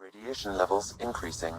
Radiation levels increasing.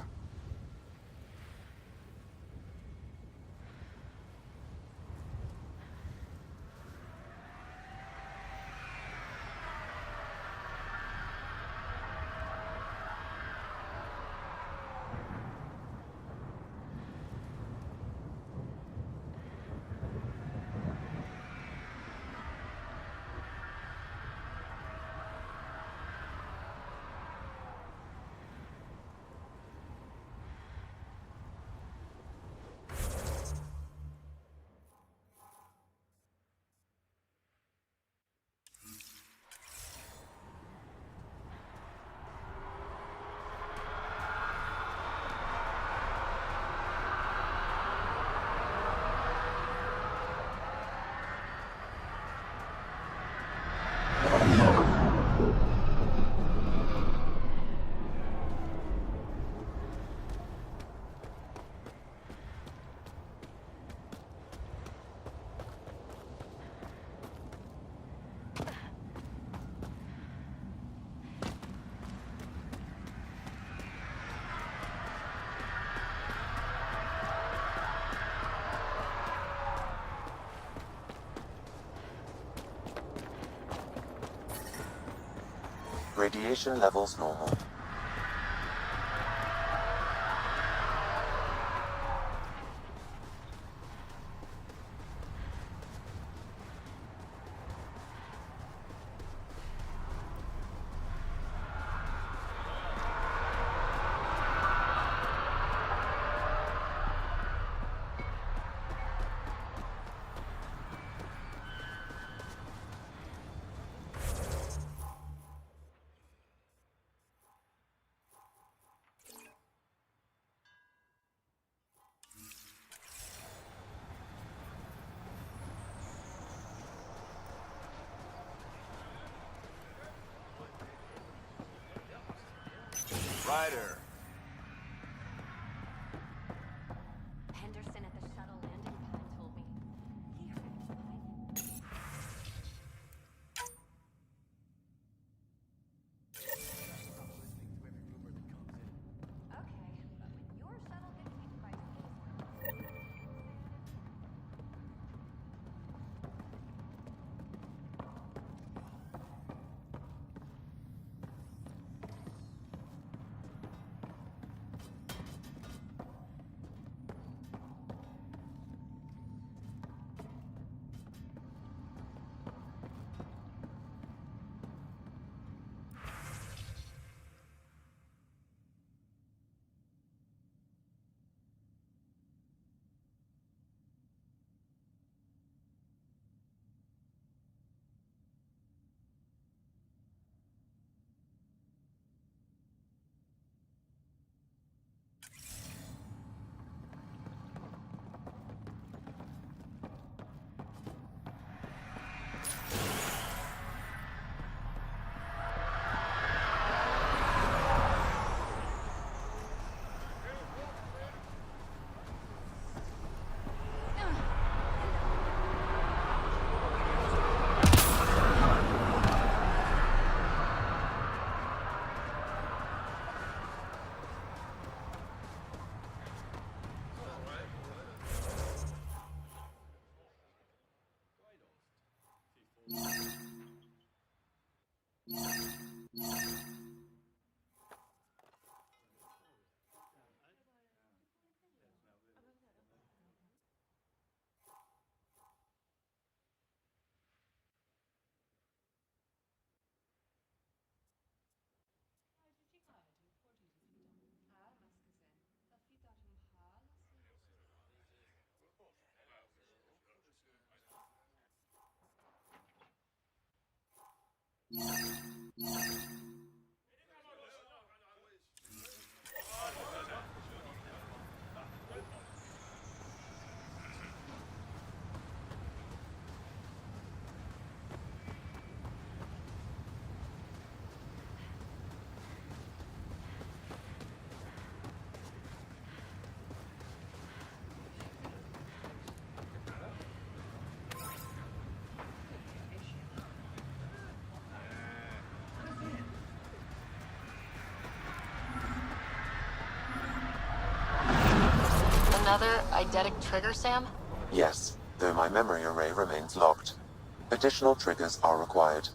Radiation levels normal. Ryder. Henderson at the shuttle landing pad told me. He heard it was fine. Okay, but when your shuttle gets hit by space. another eidetic trigger, Sam? Yes, though my memory array remains locked. Additional triggers are required.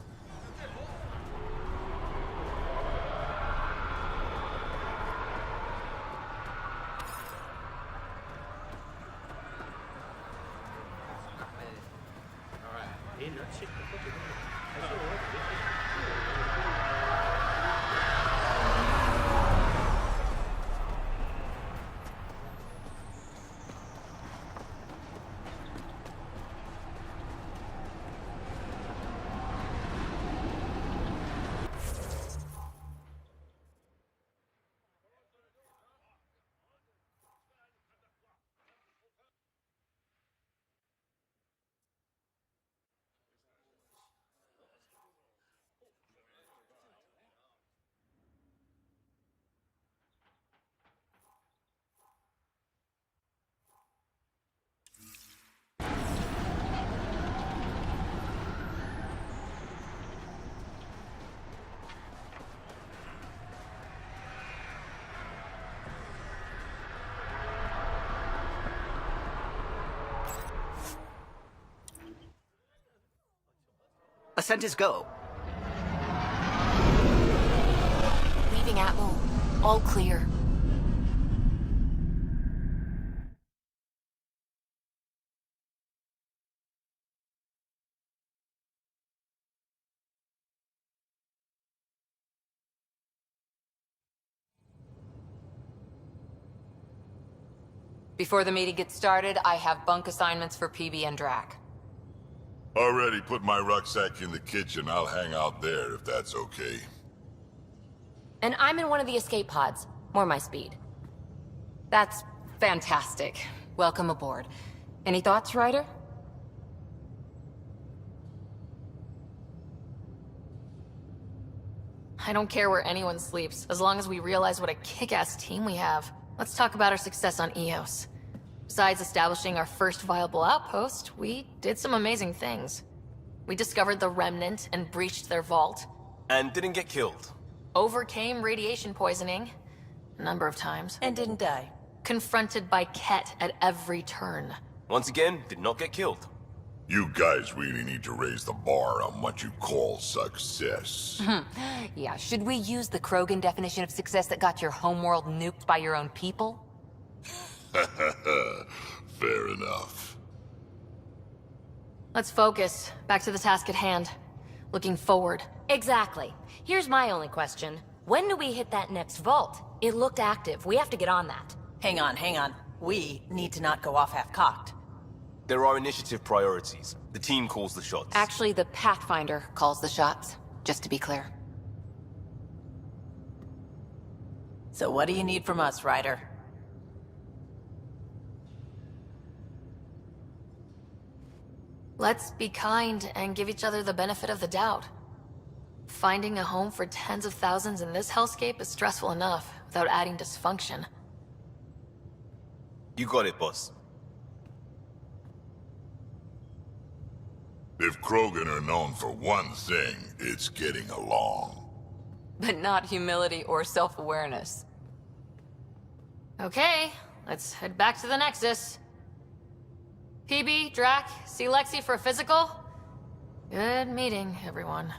Ascent is go. Leaving Atmo. All clear. Before the meeting gets started, I have bunk assignments for PB and Drac. Already put my rucksack in the kitchen. I'll hang out there if that's okay. And I'm in one of the escape pods. More my speed. That's fantastic. Welcome aboard. Any thoughts, Ryder? I don't care where anyone sleeps, as long as we realize what a kick-ass team we have. Let's talk about our success on EOS. Besides establishing our first viable outpost, we did some amazing things. We discovered the Remnant and breached their vault. And didn't get killed. Overcame radiation poisoning. A number of times. And didn't die. Confronted by Ket at every turn. Once again, did not get killed. You guys really need to raise the bar on what you call success. Yeah, should we use the Krogan definition of success that got your homeworld nuked by your own people? Fair enough. Let's focus. Back to the task at hand. Looking forward. Exactly. Here's my only question. When do we hit that next vault? It looked active. We have to get on that. Hang on, hang on. We need to not go off half-cocked. There are initiative priorities. The team calls the shots. Actually, the Pathfinder calls the shots, just to be clear. So what do you need from us, Ryder? Let's be kind and give each other the benefit of the doubt. Finding a home for tens of thousands in this hellscape is stressful enough, without adding dysfunction. You got it, boss. If Krogan are known for one thing, it's getting along. But not humility or self-awareness. Okay, let's head back to the Nexus. PB, Drac, see Lexi for a physical? Good meeting, everyone.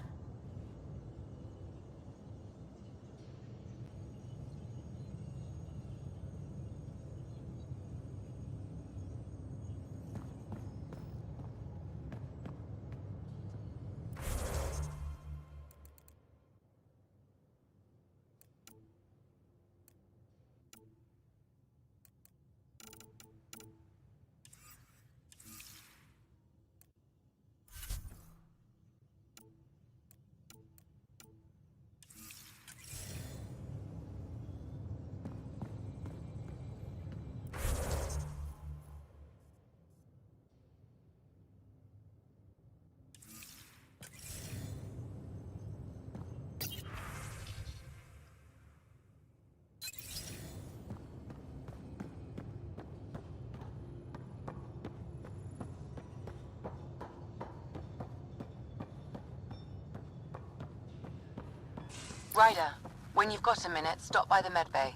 Ryder, when you've got a minute, stop by the medbay.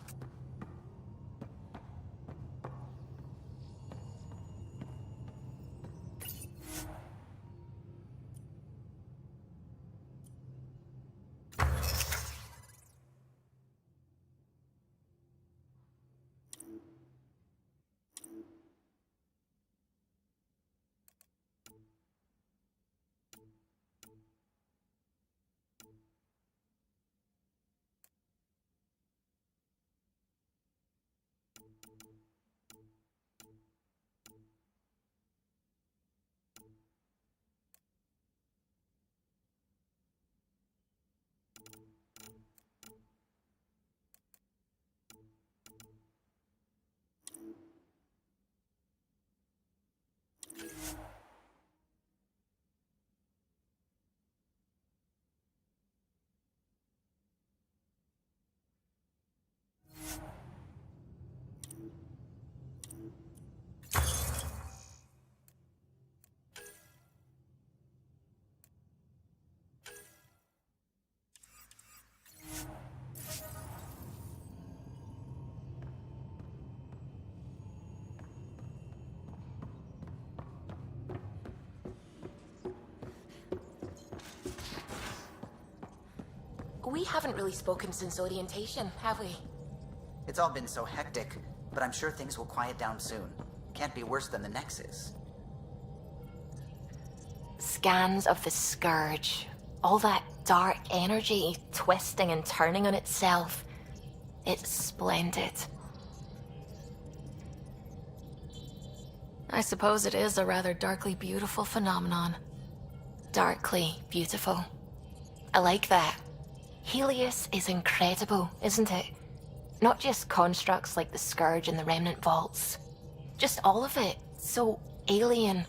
We haven't really spoken since orientation, have we? It's all been so hectic, but I'm sure things will quiet down soon. Can't be worse than the Nexus. Scans of the Scourge. All that dark energy twisting and turning on itself. It's splendid. I suppose it is a rather darkly beautiful phenomenon. Darkly beautiful. I like that. Helios is incredible, isn't it? Not just constructs like the Scourge and the Remnant Vaults. Just all of it. So alien.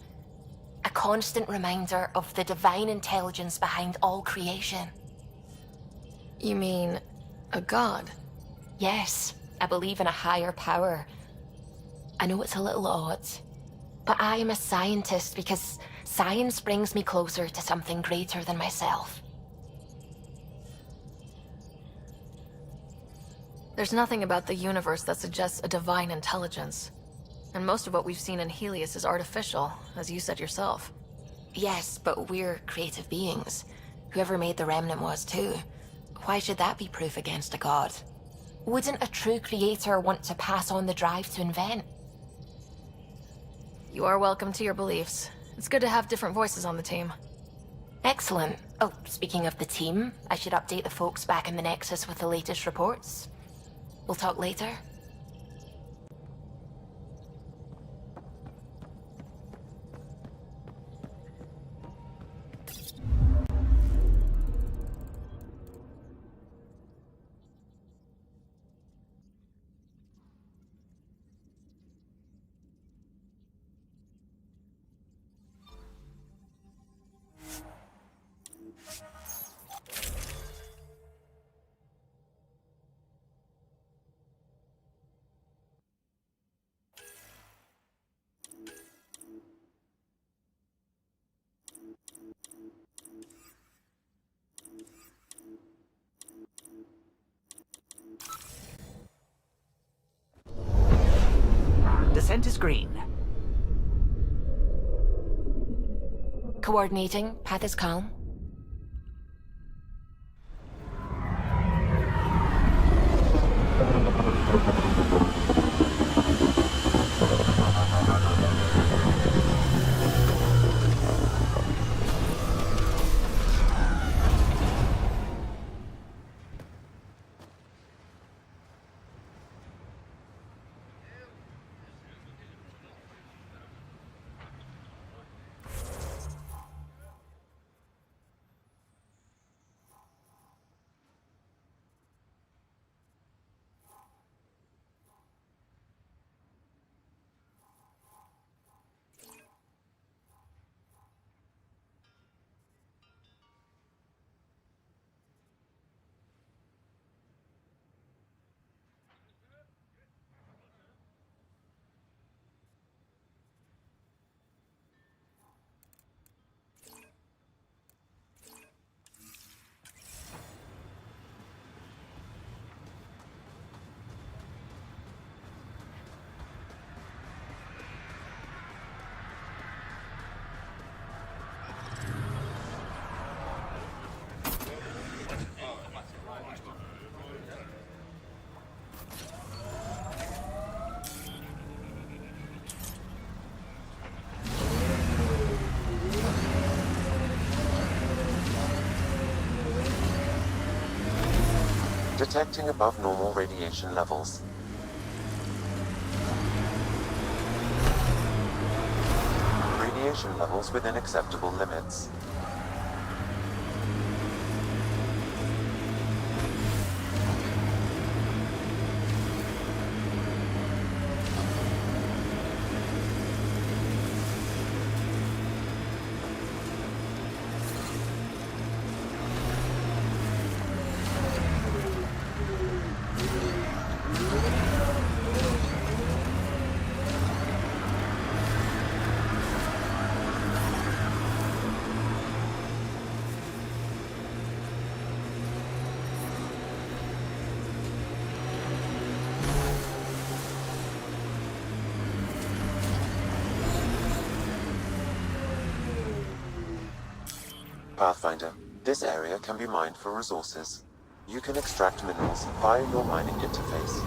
A constant reminder of the divine intelligence behind all creation. You mean a god? Yes, I believe in a higher power. I know it's a little odd, but I am a scientist because science brings me closer to something greater than myself. There's nothing about the universe that suggests a divine intelligence. And most of what we've seen in Helios is artificial, as you said yourself. Yes, but we're creative beings. Whoever made the Remnant was too. Why should that be proof against a god? Wouldn't a true creator want to pass on the drive to invent? You are welcome to your beliefs. It's good to have different voices on the team. Excellent. Oh, speaking of the team, I should update the folks back in the Nexus with the latest reports. We'll talk later. Descent is green. Coordinating. Path is calm. Detecting above normal radiation levels. Radiation levels within acceptable limits. Pathfinder, this area can be mined for resources. You can extract minerals via your mining interface.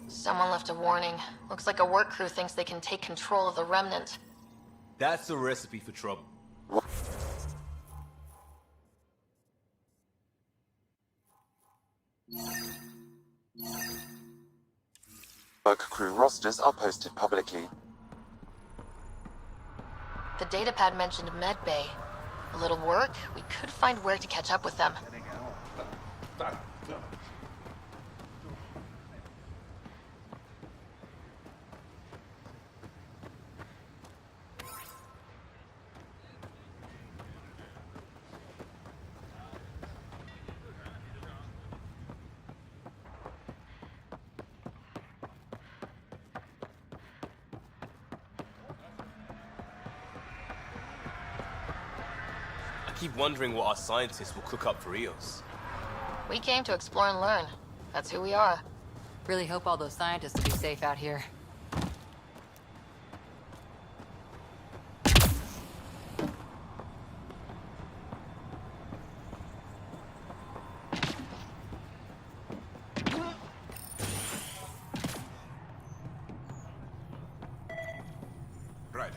Someone left a warning. Looks like a work crew thinks they can take control of the remnant. That's a recipe for trouble. Work crew rosters are posted publicly. The datapad mentioned Medbay. A little work, we could find where to catch up with them. I keep wondering what our scientists will cook up for EOS. We came to explore and learn. That's who we are. Really hope all those scientists will be safe out here. Right.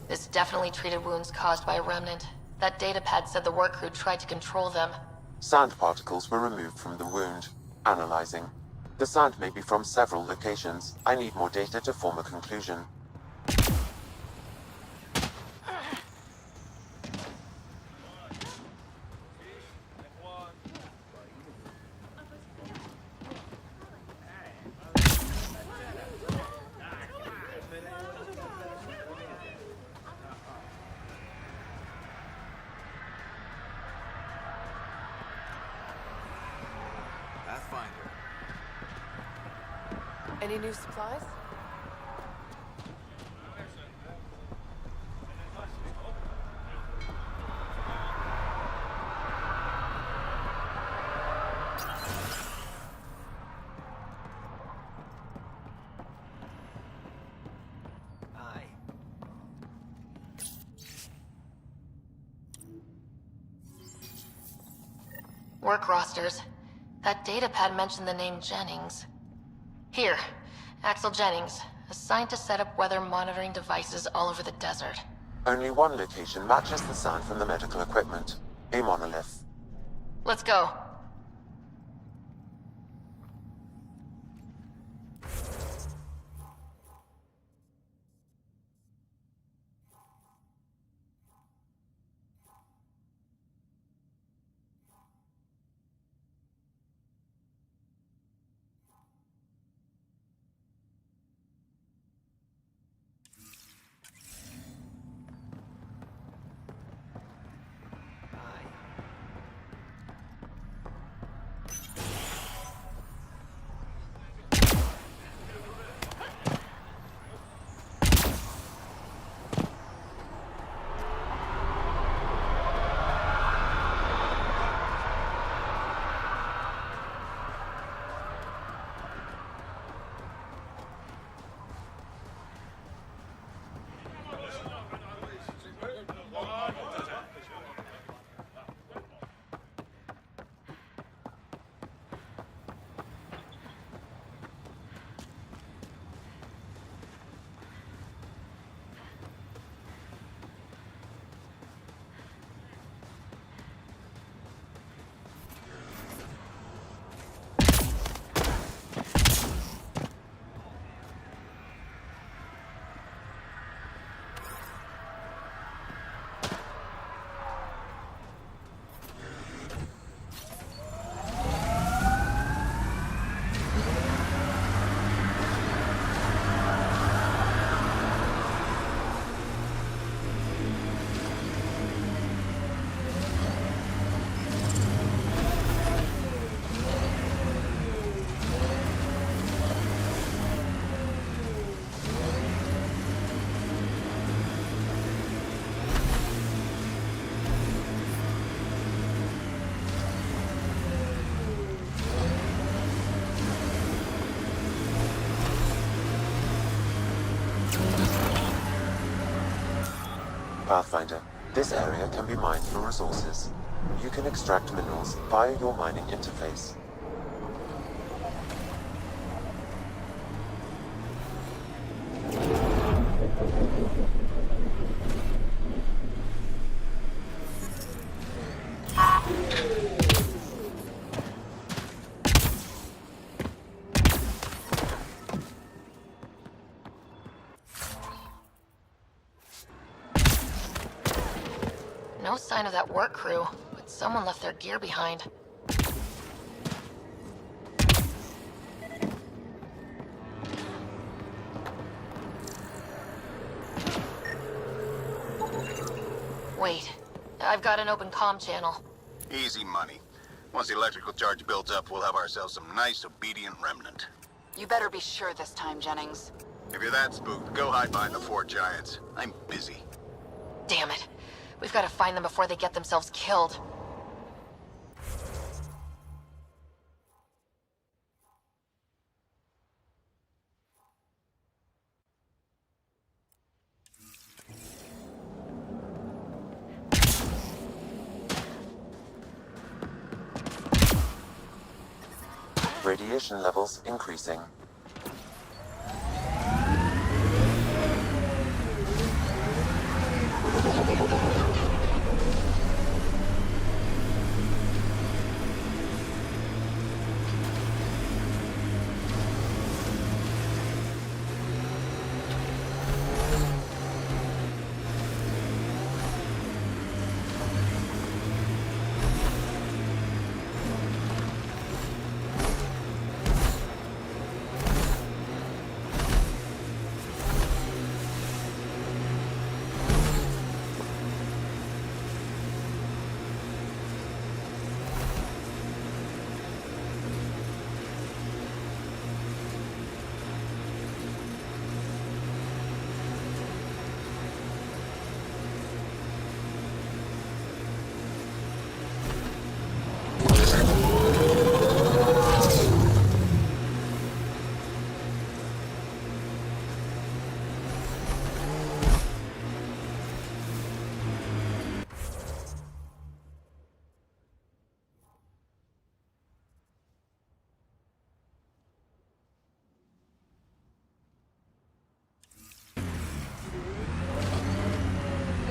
This definitely treated wounds caused by a remnant. That datapad said the work crew tried to control them. Sand particles were removed from the wound. Analyzing. The sand may be from several locations. I need more data to form a conclusion. Any new supplies? Work rosters. That datapad mentioned the name Jennings. Here, Axel Jennings, assigned to set up weather monitoring devices all over the desert. Only one location matches the sound from the medical equipment. A monolith. Let's go. Pathfinder, this area can be mined for resources. You can extract minerals via your mining interface. No sign of that work crew, but someone left their gear behind. Wait, I've got an open comm channel. Easy money. Once the electrical charge builds up, we'll have ourselves some nice, obedient remnant. You better be sure this time, Jennings. If you're that spooked, go hide behind the four giants. I'm busy. Damn it. We've got to find them before they get themselves killed. Radiation levels increasing.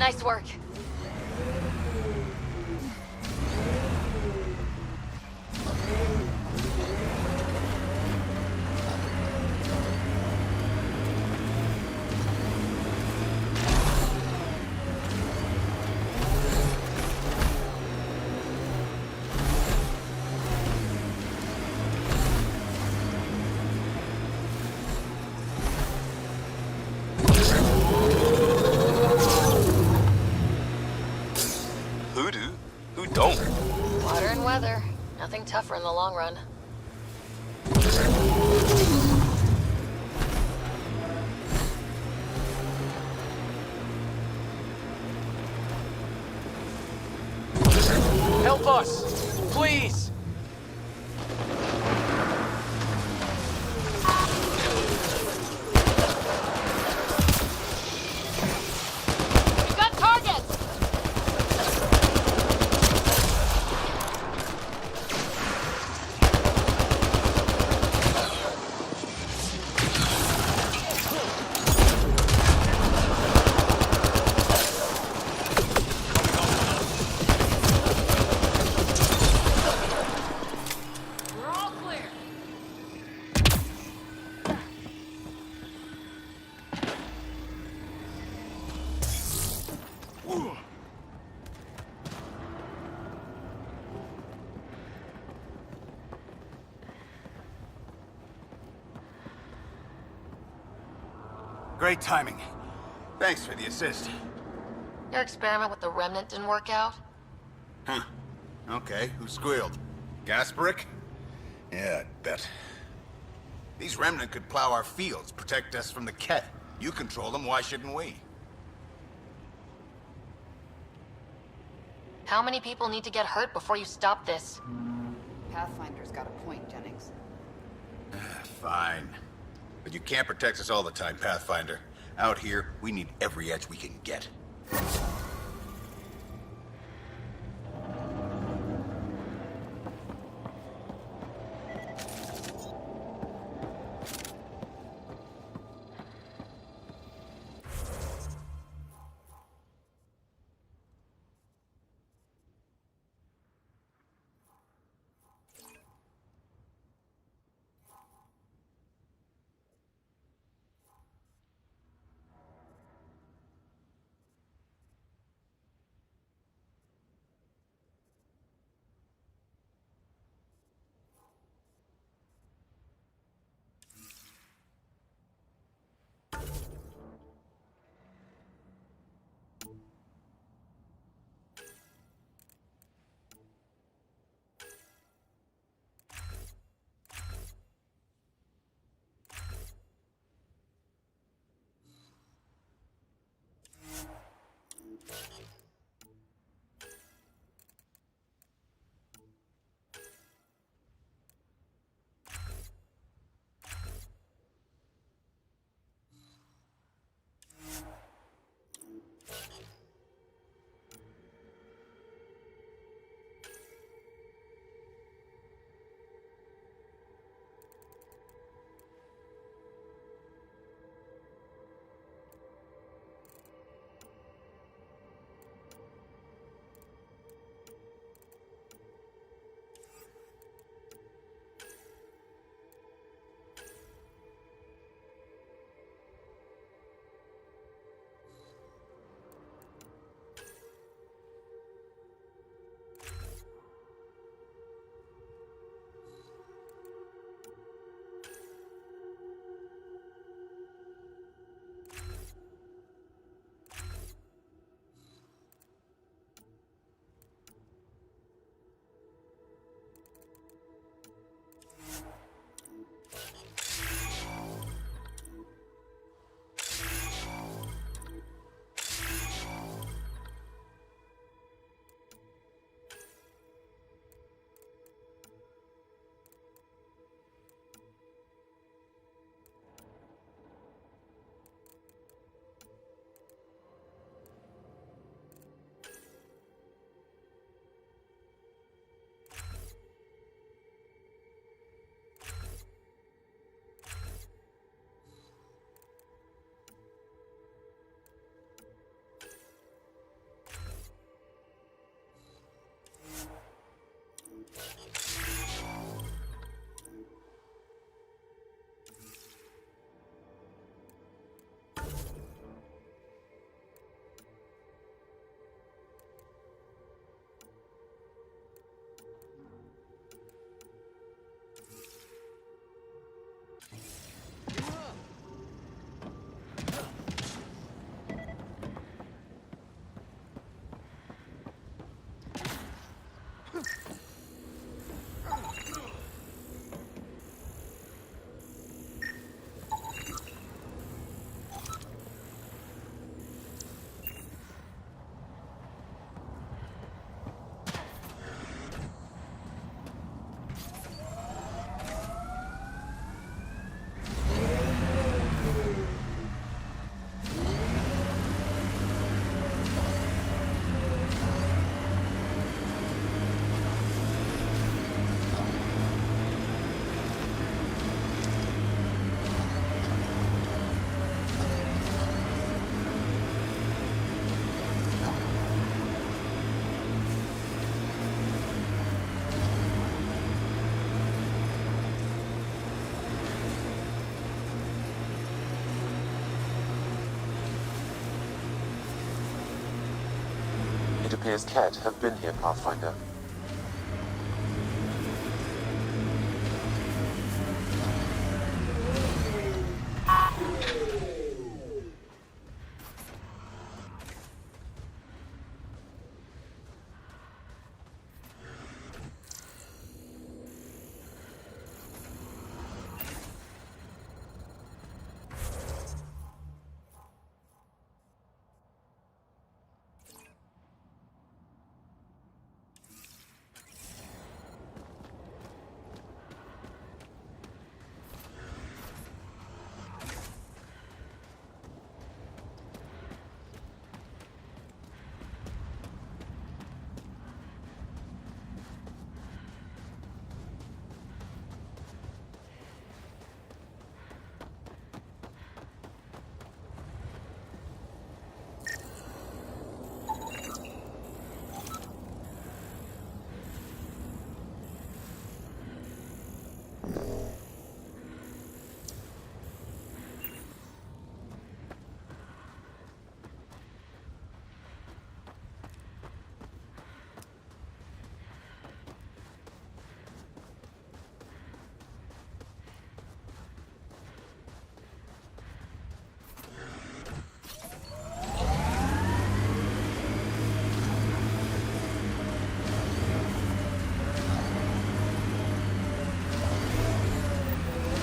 Nice work. Who do? Who don't? Water and weather. Nothing tougher in the long run. Help us! Please! We've got targets! We're all clear. Great timing. Thanks for the assist. Your experiment with the remnant didn't work out? Huh. Okay, who squealed? Gasparic? Yeah, I'd bet. These remnant could plow our fields, protect us from the Ket. You control them, why shouldn't we? How many people need to get hurt before you stop this? Pathfinder's got a point, Jennings. Fine. But you can't protect us all the time, Pathfinder. Out here, we need every edge we can get. It appears Ket have been here, Pathfinder.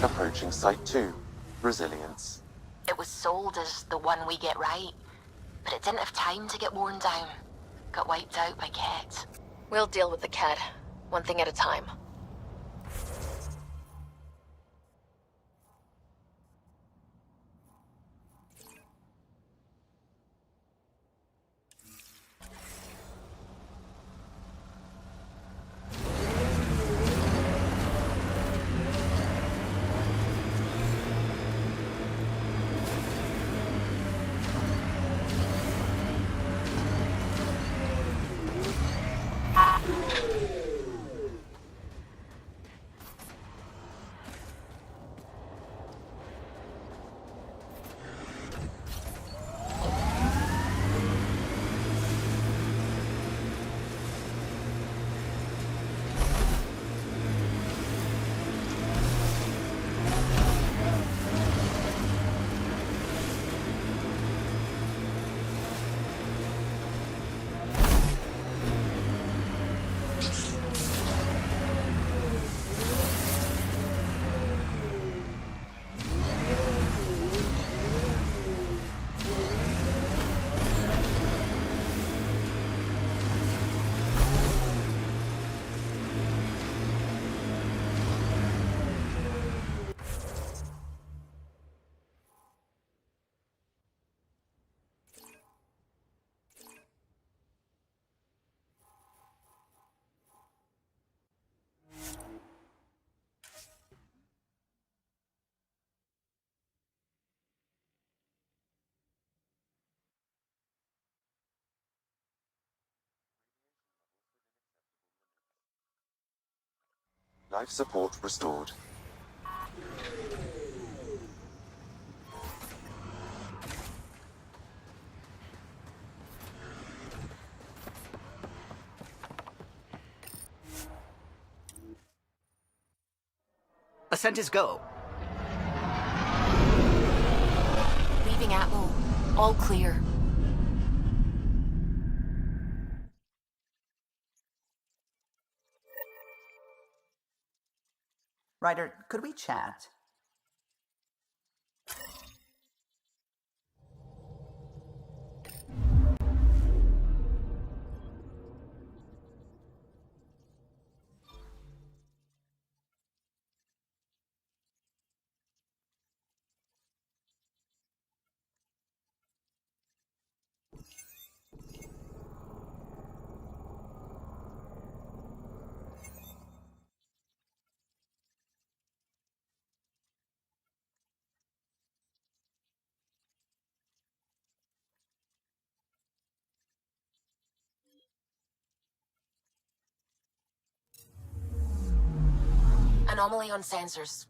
Approaching Site 2. Resilience. It was sold as the one we get right, but it didn't have time to get worn down. Got wiped out by Ket. We'll deal with the cat, one thing at a time. Life support restored. Ascent is go. Leaving Atmo. All clear. Ryder, could we chat? Anomaly on sensors.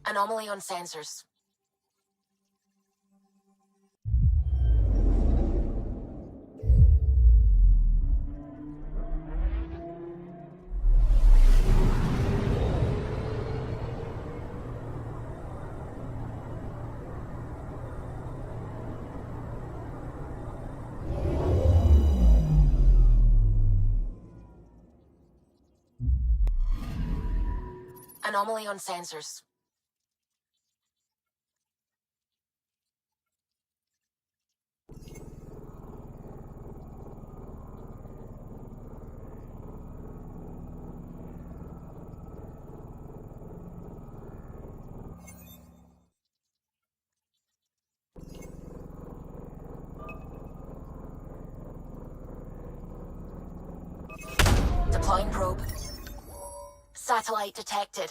Anomaly on sensors. Anomaly on sensors. Deploying probe. Satellite detected.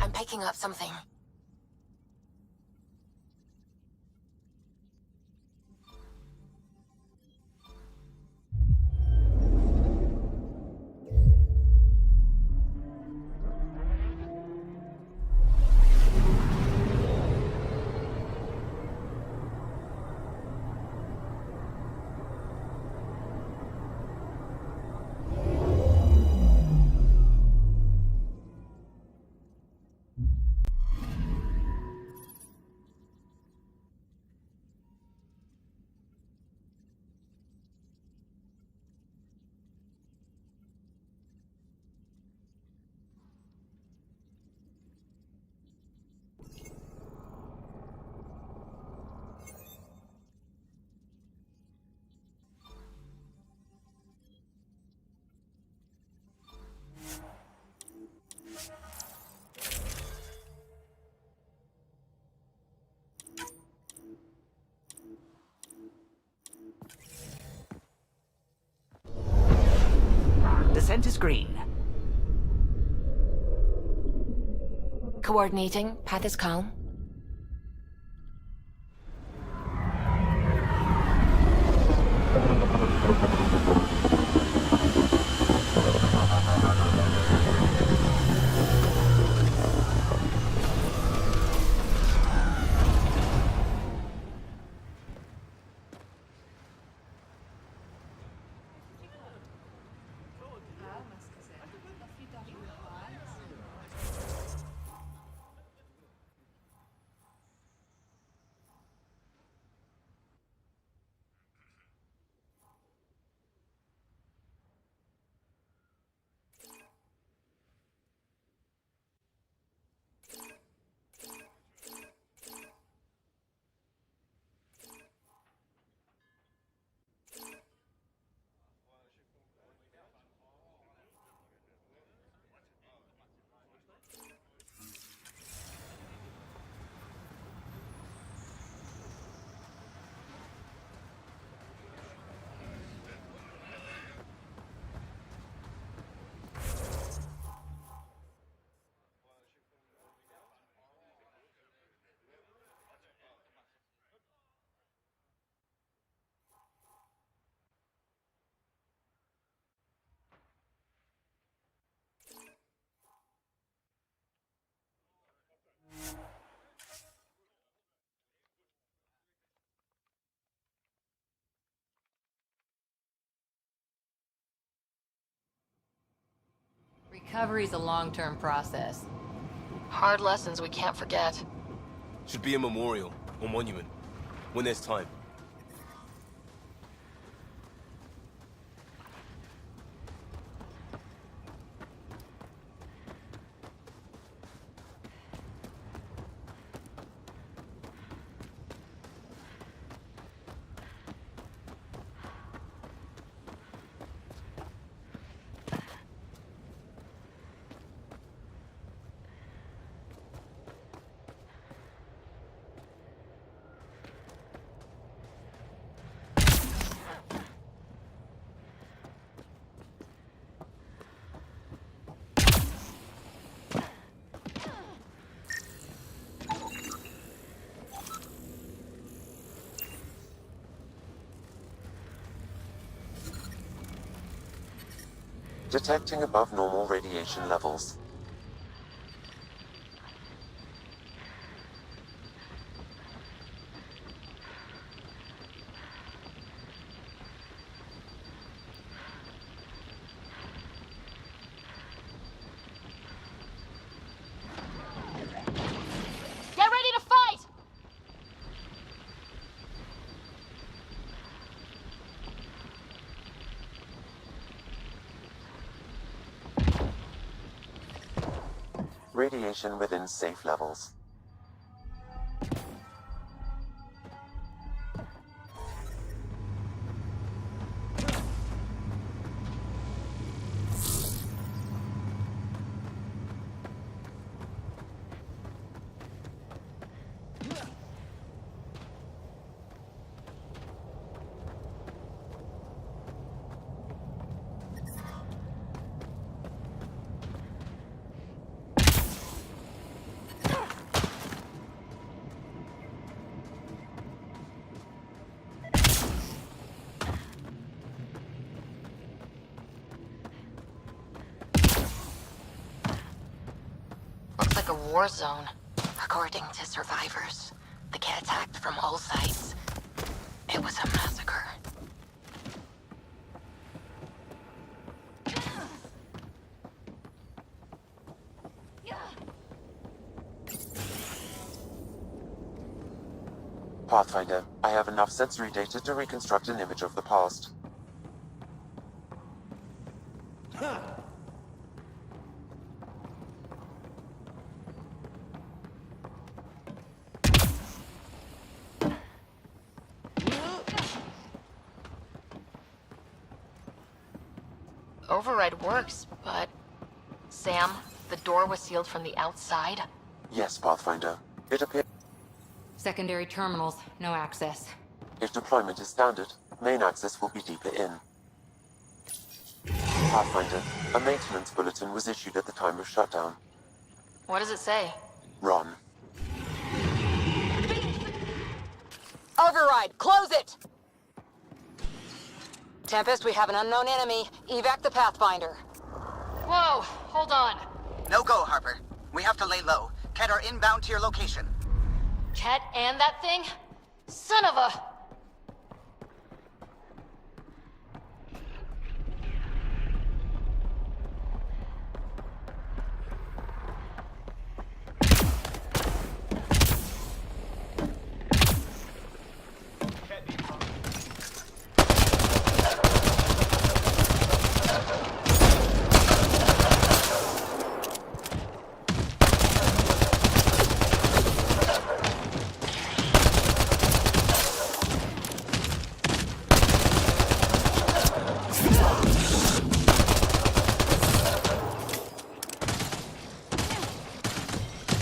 I'm picking up something. Descent is green. Coordinating. Path is calm. Recovery's a long-term process. Hard lessons we can't forget. Should be a memorial or monument when there's time. Detecting above normal radiation levels. Get ready to fight! Radiation within safe levels. Looks like a war zone. According to survivors, they get attacked from all sides. It was a massacre. Pathfinder, I have enough sensory data to reconstruct an image of the past. Override works, but... Sam, the door was sealed from the outside? Yes, Pathfinder. It appears Secondary terminals, no access. if deployment is standard, main access will be deeper in. Pathfinder, a maintenance bulletin was issued at the time of shutdown. What does it say? Run. Override, close it! Tempest, we have an unknown enemy. Evac the Pathfinder. Whoa, hold on. No go, Harper. We have to lay low. Ket are inbound to your location. Ket and that thing? Son of a...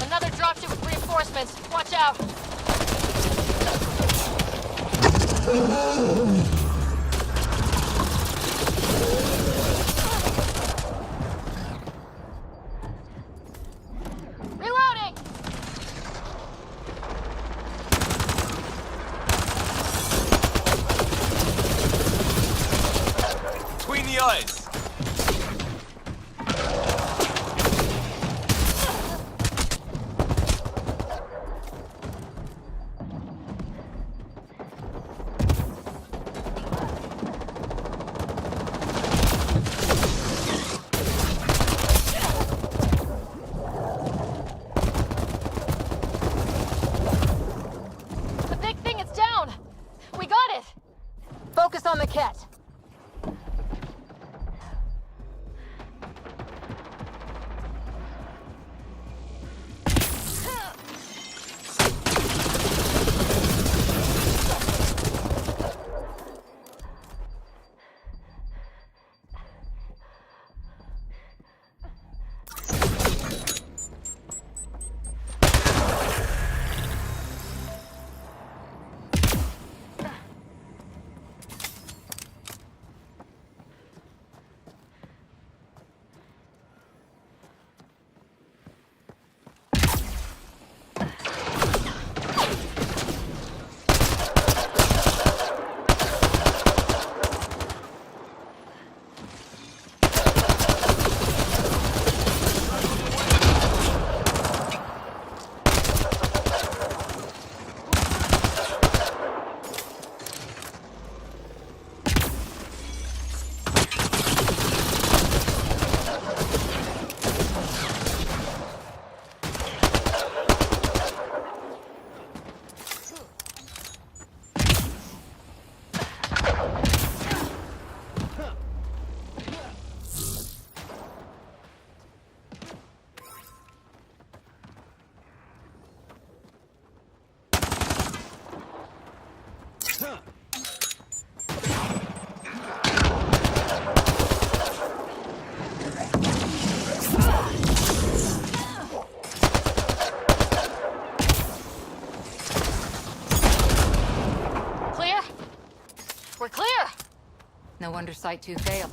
Another dropship with reinforcements. Watch out. Reloading! Between the eyes! Clear? We're clear! No wonder Site 2 failed.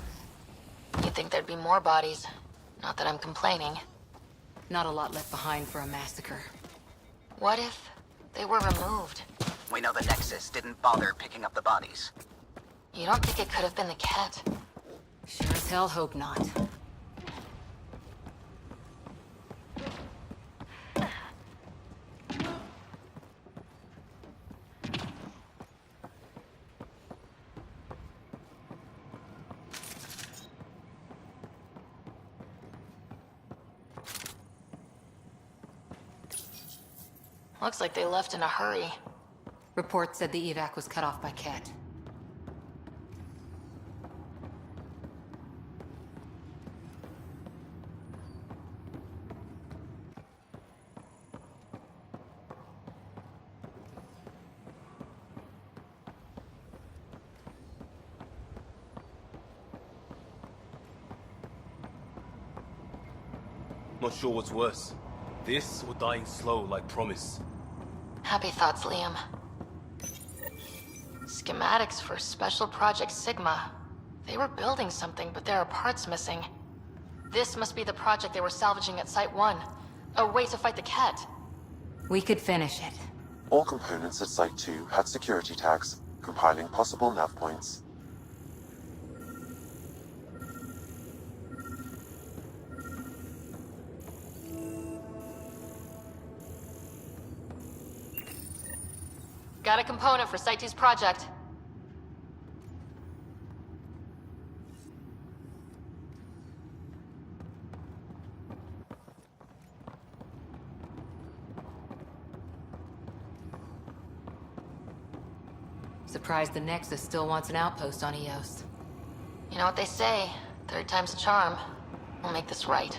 You'd think there'd be more bodies. Not that I'm complaining. Not a lot left behind for a massacre. What if they were removed? We know the Nexus didn't bother picking up the bodies. You don't think it could have been the cat? Sure as hell hope not. Looks like they left in a hurry. Report said the evac was cut off by Cat. Not sure what's worse. This or dying slow like Promise. Happy thoughts, Liam. Schematics for Special Project Sigma. They were building something, but there are parts missing. This must be the project they were salvaging at Site 1. A way to fight the cat. We could finish it. All components at Site 2 had security tags, compiling possible nav points. Got a component for Site 2's project. Surprised the Nexus still wants an outpost on Eos. You know what they say, third time's a charm. We'll make this right.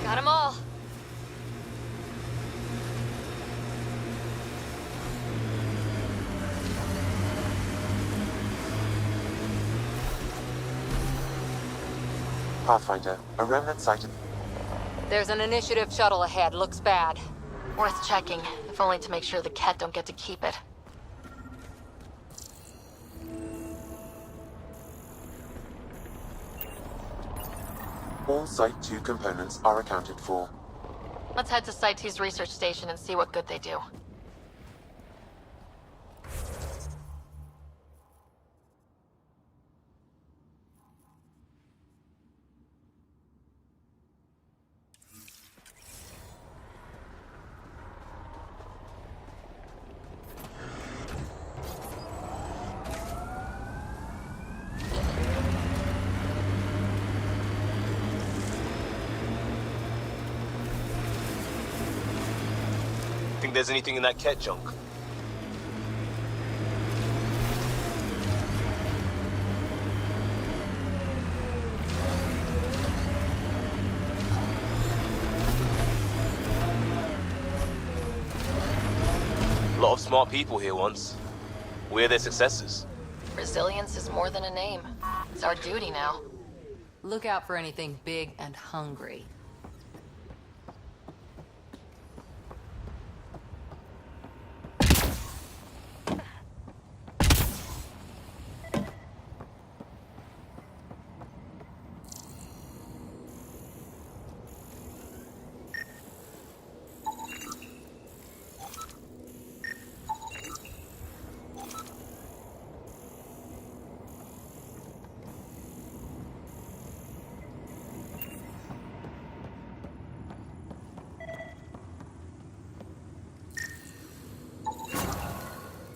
Got 'em all. Pathfinder, a remnant sighted. There's an initiative shuttle ahead. Looks bad. Worth checking, if only to make sure the Ket don't get to keep it. All Site 2 components are accounted for. Let's head to Site 2's research station and see what good they do. Think there's anything in that Ket junk? A lot of smart people here once. We're their successors. Resilience is more than a name. It's our duty now. Look out for anything big and hungry.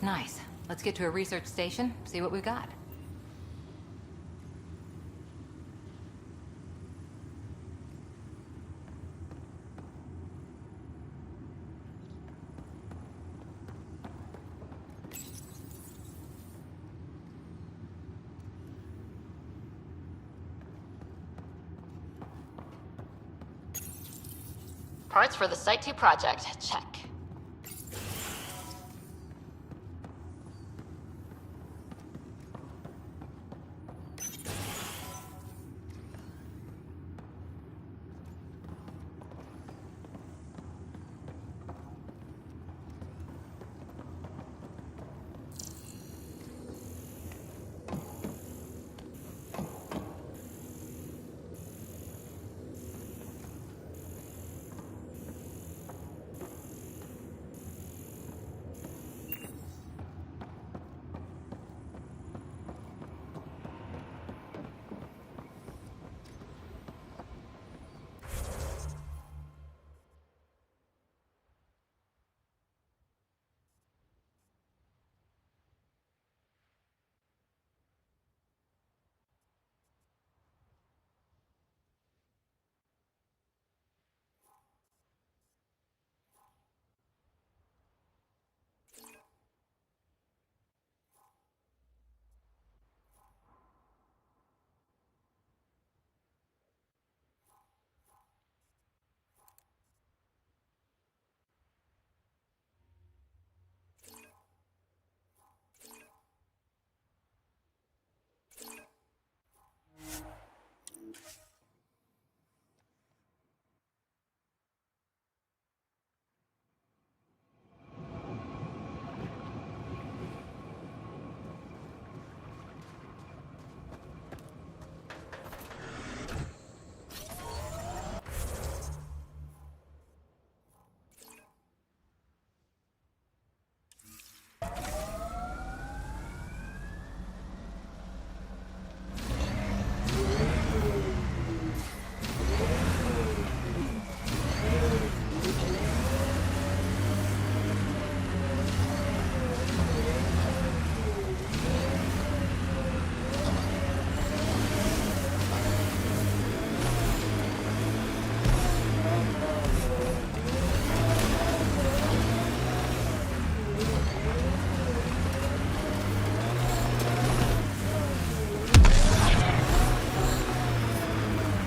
Nice. Let's get to a research station, see what we've got. Parts for the Site 2 project. Check.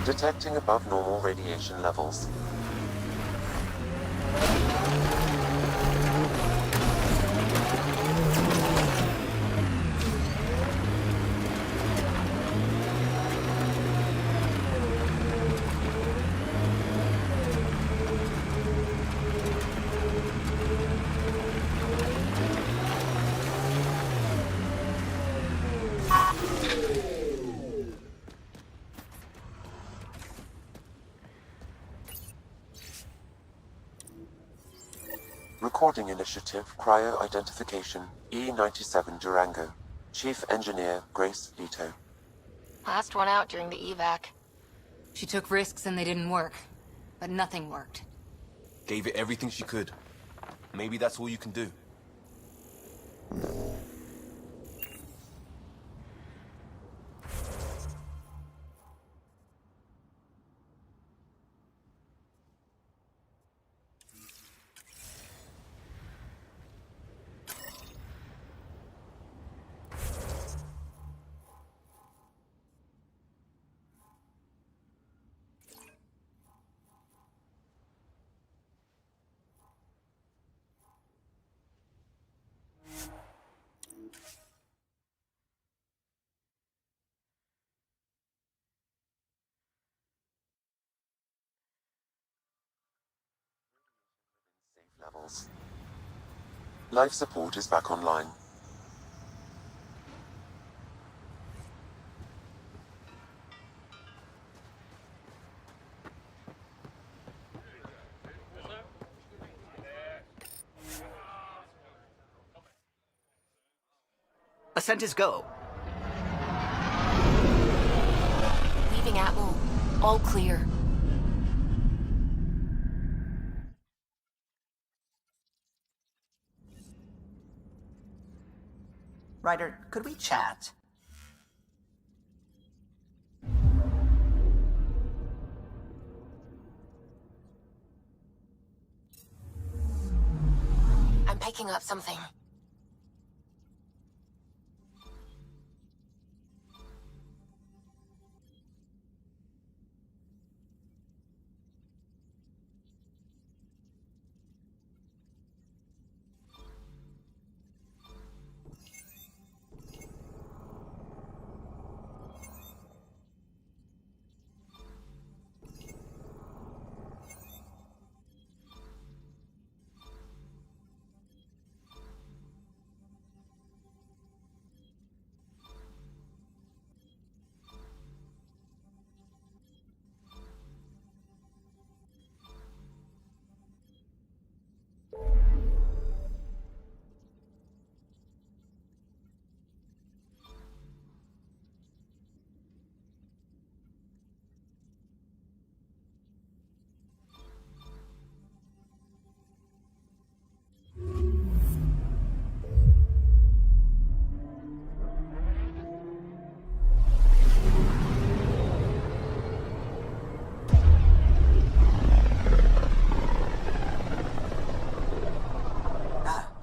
Detecting above normal radiation levels. Recording Initiative Cryo Identification E97 Durango. Chief Engineer Grace Leto. Last one out during the evac. She took risks and they didn't work. But nothing worked. Gave it everything she could. Maybe that's all you can do. Safe levels. Life support is back online. Ascent is go. Leaving Atmo. All clear. Ryder, could we chat? I'm picking up something.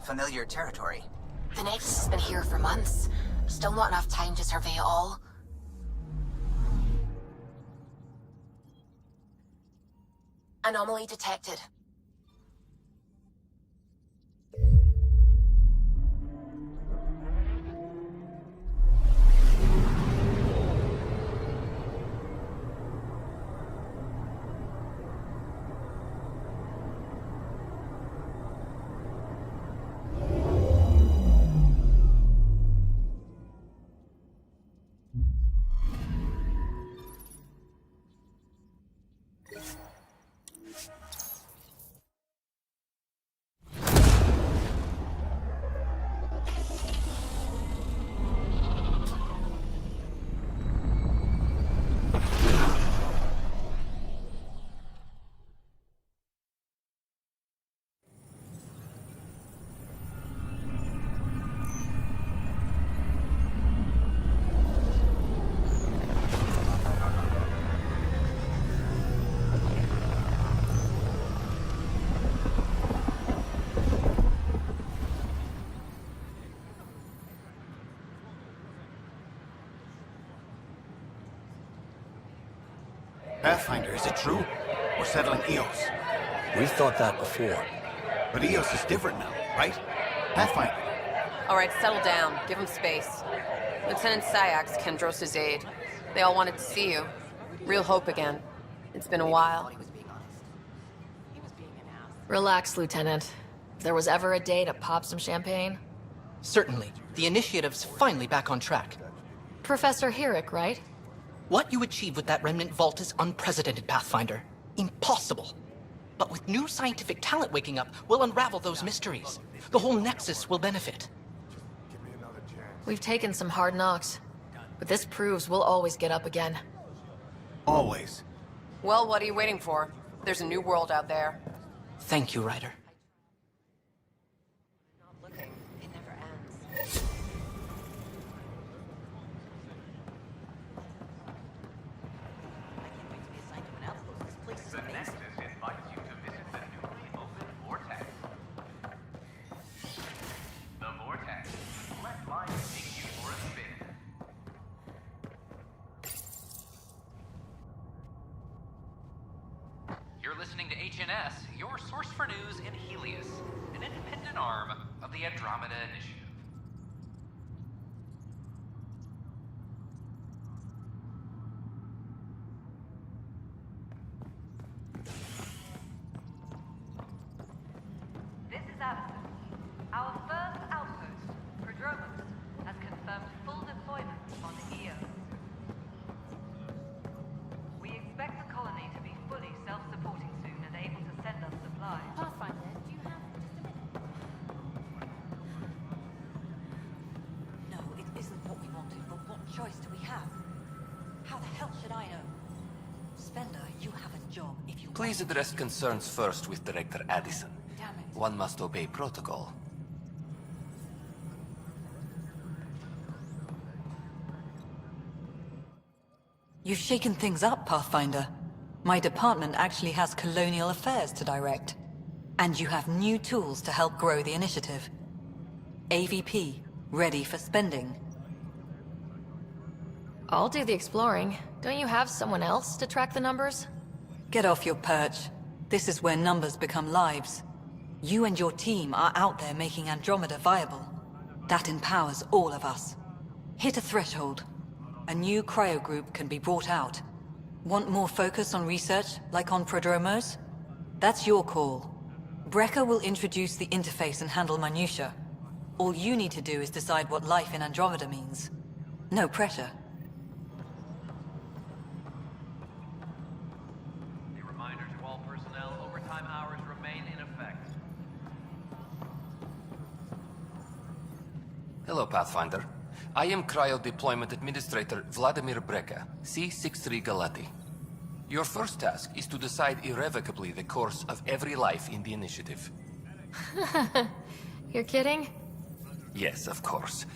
Familiar territory. The Nexus has been here for months. Still not enough time to survey it all. Anomaly detected. Pathfinder, is it true? We're settling EOS. We've thought that before. But EOS is different now, right? Pathfinder. All right, settle down. Give him space. Lieutenant Sayak's Kendros' aide. They all wanted to see you. Real hope again. It's been a while. Relax, Lieutenant. If there was ever a day to pop some champagne. Certainly. The initiative's finally back on track. Professor Herrick, right? What you achieved with that remnant vault is unprecedented, Pathfinder. Impossible. But with new scientific talent waking up, we'll unravel those mysteries. The whole Nexus will benefit. We've taken some hard knocks. But this proves we'll always get up again. Always. Well, what are you waiting for? There's a new world out there. Thank you, Ryder. You're listening to HNS, your source for news in Helios, an independent arm of the Andromeda Initiative. This is Asus. Our first outpost, Prodromos, has confirmed full deployment on EOS. We expect the colony to be fully self-supporting soon and able to send us supplies. Pathfinder, do you have just a minute? No, it isn't what we wanted, but what choice do we have? How the hell should I know? Spender, you have a job if you... Please address concerns first with Director Addison. Damn it. One must obey protocol. You've shaken things up, Pathfinder. My department actually has colonial affairs to direct. And you have new tools to help grow the initiative. AVP, ready for spending. I'll do the exploring. Don't you have someone else to track the numbers? Get off your perch. This is where numbers become lives. You and your team are out there making Andromeda viable. That empowers all of us. Hit a threshold. A new cryo group can be brought out. Want more focus on research, like on Prodromos? That's your call. Brecker will introduce the interface and handle minutiae. All you need to do is decide what life in Andromeda means. No pressure. A reminder to all personnel, overtime hours remain in effect. Hello, Pathfinder. I am Cryo Deployment Administrator Vladimir Breca, C-63 Galati. Your first task is to decide irrevocably the course of every life in the initiative. You're kidding? Yes, of course.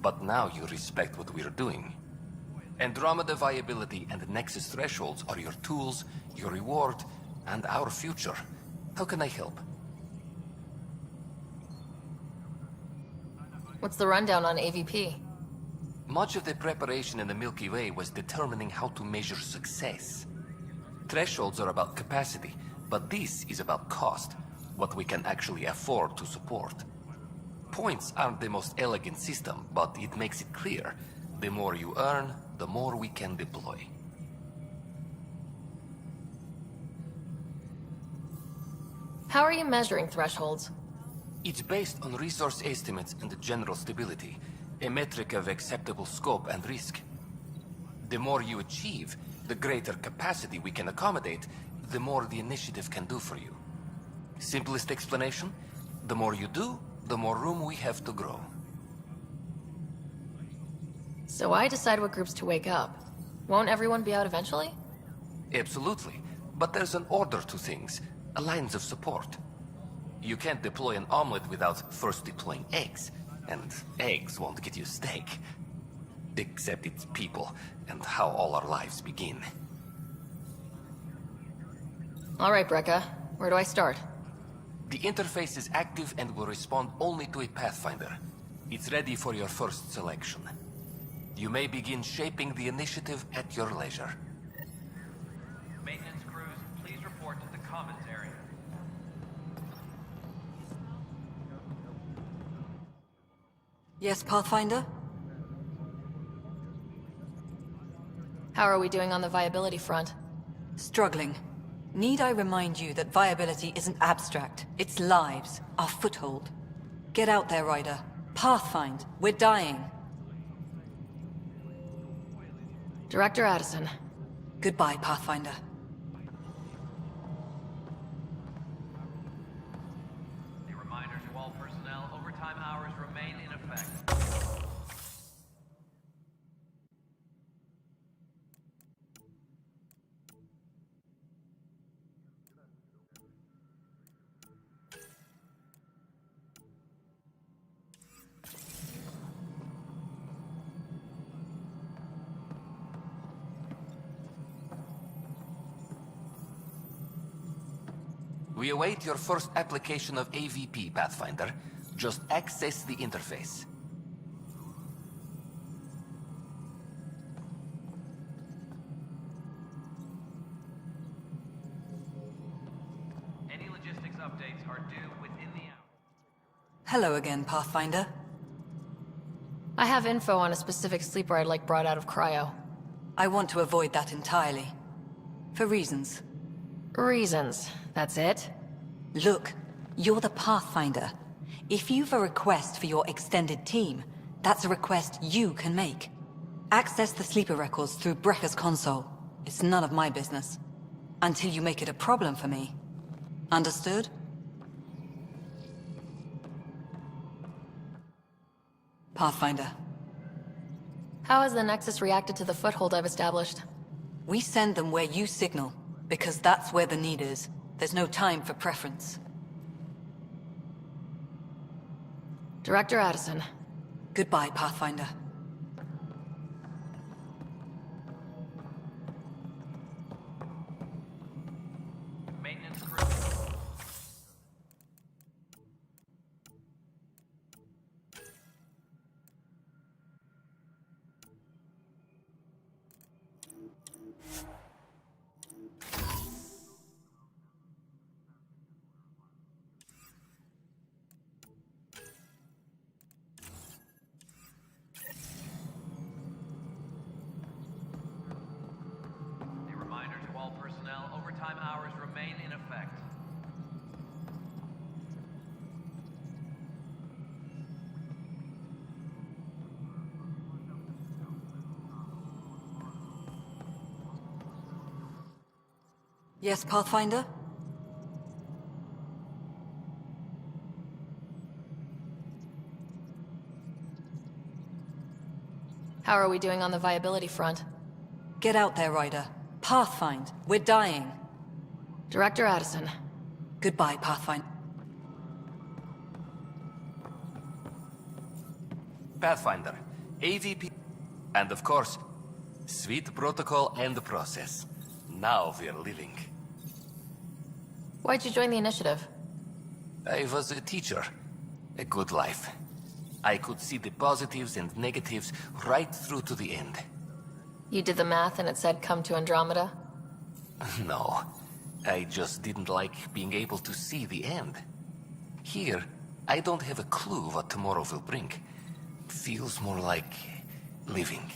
But now you respect what we're doing. Andromeda viability and Nexus thresholds are your tools, your reward, and our future. How can I help? What's the rundown on AVP? Much of the preparation in the Milky Way was determining how to measure success. Thresholds are about capacity, but this is about cost, what we can actually afford to support. Points aren't the most elegant system, but it makes it clear. The more you earn, the more we can deploy. How are you measuring thresholds? It's based on resource estimates and general stability, a metric of acceptable scope and risk. The more you achieve, the greater capacity we can accommodate, the more the initiative can do for you. Simplest explanation, the more you do, the more room we have to grow. So I decide what groups to wake up. Won't everyone be out eventually? Absolutely, but there's an order to things, a lines of support. You can't deploy an omelet without first deploying eggs. And eggs won't get you steak. Except it's people, and how all our lives begin. All right, Breca. Where do I start? The interface is active and will respond only to a Pathfinder. It's ready for your first selection. You may begin shaping the initiative at your leisure. commons area. Yes, Pathfinder? How are we doing on the viability front? Struggling. Need I remind you that viability isn't abstract, it's lives, our foothold. Get out there, Ryder. Pathfind, we're dying. Director Addison. Goodbye, Pathfinder. A reminder to all personnel, overtime hours remain in effect. We await your first application of AVP, Pathfinder. Just access the interface. Any logistics updates are due within the hour. Hello again, Pathfinder. I have info on a specific sleeper I'd like brought out of cryo. I want to avoid that entirely. For reasons. Reasons, that's it? Look, you're the Pathfinder. If you've a request for your extended team, that's a request you can make. Access the sleeper records through Brekker's console. It's none of my business. Until you make it a problem for me. Understood? Pathfinder. How has the Nexus reacted to the foothold I've established? We send them where you signal, because that's where the need is. There's no time for preference. Director Addison. Goodbye, Pathfinder. Maintenance crew. A reminder to all personnel, overtime hours remain in effect. Yes, Pathfinder? How are we doing on the viability front? Get out there, Ryder. Pathfind, we're dying. Director Addison. Goodbye, Pathfinder. Pathfinder, AVP, and of course, sweet protocol and process. Now we're living. Why'd you join the initiative? I was a teacher. A good life. I could see the positives and negatives right through to the end. You did the math and it said come to Andromeda? No, I just didn't like being able to see the end. Here, I don't have a clue what tomorrow will bring. Feels more like living.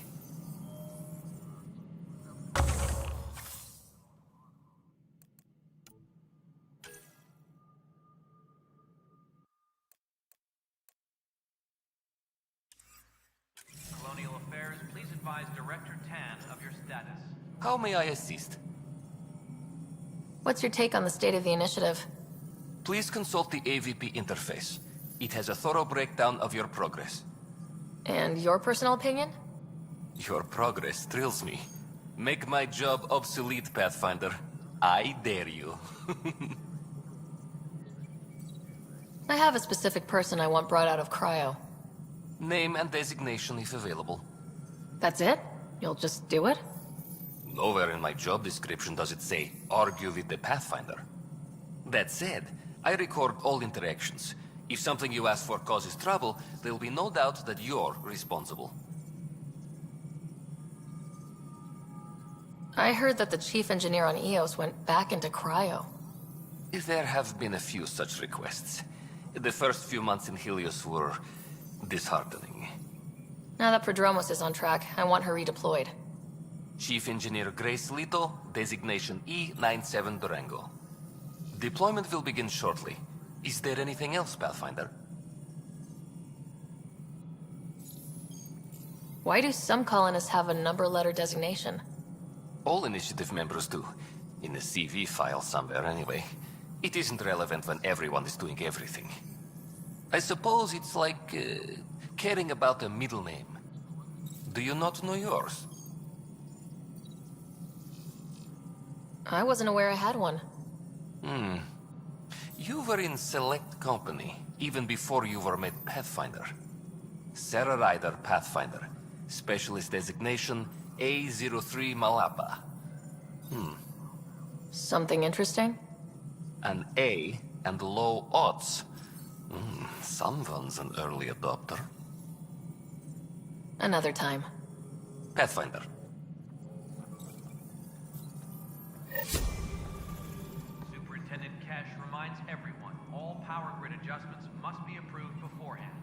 Colonial Affairs, please advise Director Tan of your status. How may I assist? What's your take on the state of the initiative? Please consult the AVP interface. It has a thorough breakdown of your progress. And your personal opinion? Your progress thrills me. Make my job obsolete, Pathfinder. I dare you. I have a specific person I want brought out of cryo. Name and designation if available. That's it? You'll just do it? Nowhere in my job description does it say, argue with the Pathfinder. That said, I record all interactions. If something you ask for causes trouble, there'll be no doubt that you're responsible. I heard that the chief engineer on EOS went back into cryo. There have been a few such requests. The first few months in Helios were disheartening. Now that Prodromos is on track, I want her redeployed. Chief Engineer Grace Lito, designation E97 Durango. Deployment will begin shortly. Is there anything else, Pathfinder? Why do some colonists have a number letter designation? All initiative members do. In the CV file somewhere, anyway. It isn't relevant when everyone is doing everything. I suppose it's like caring about a middle name. Do you not know yours? I wasn't aware I had one. You were in select company, even before you were made Pathfinder. Sarah Ryder, Pathfinder. Specialist designation A03 Malapa. Something interesting? An A and low odds. Someone's an early adopter. Another time. Pathfinder. Superintendent Cash reminds everyone, all power grid adjustments must be approved beforehand.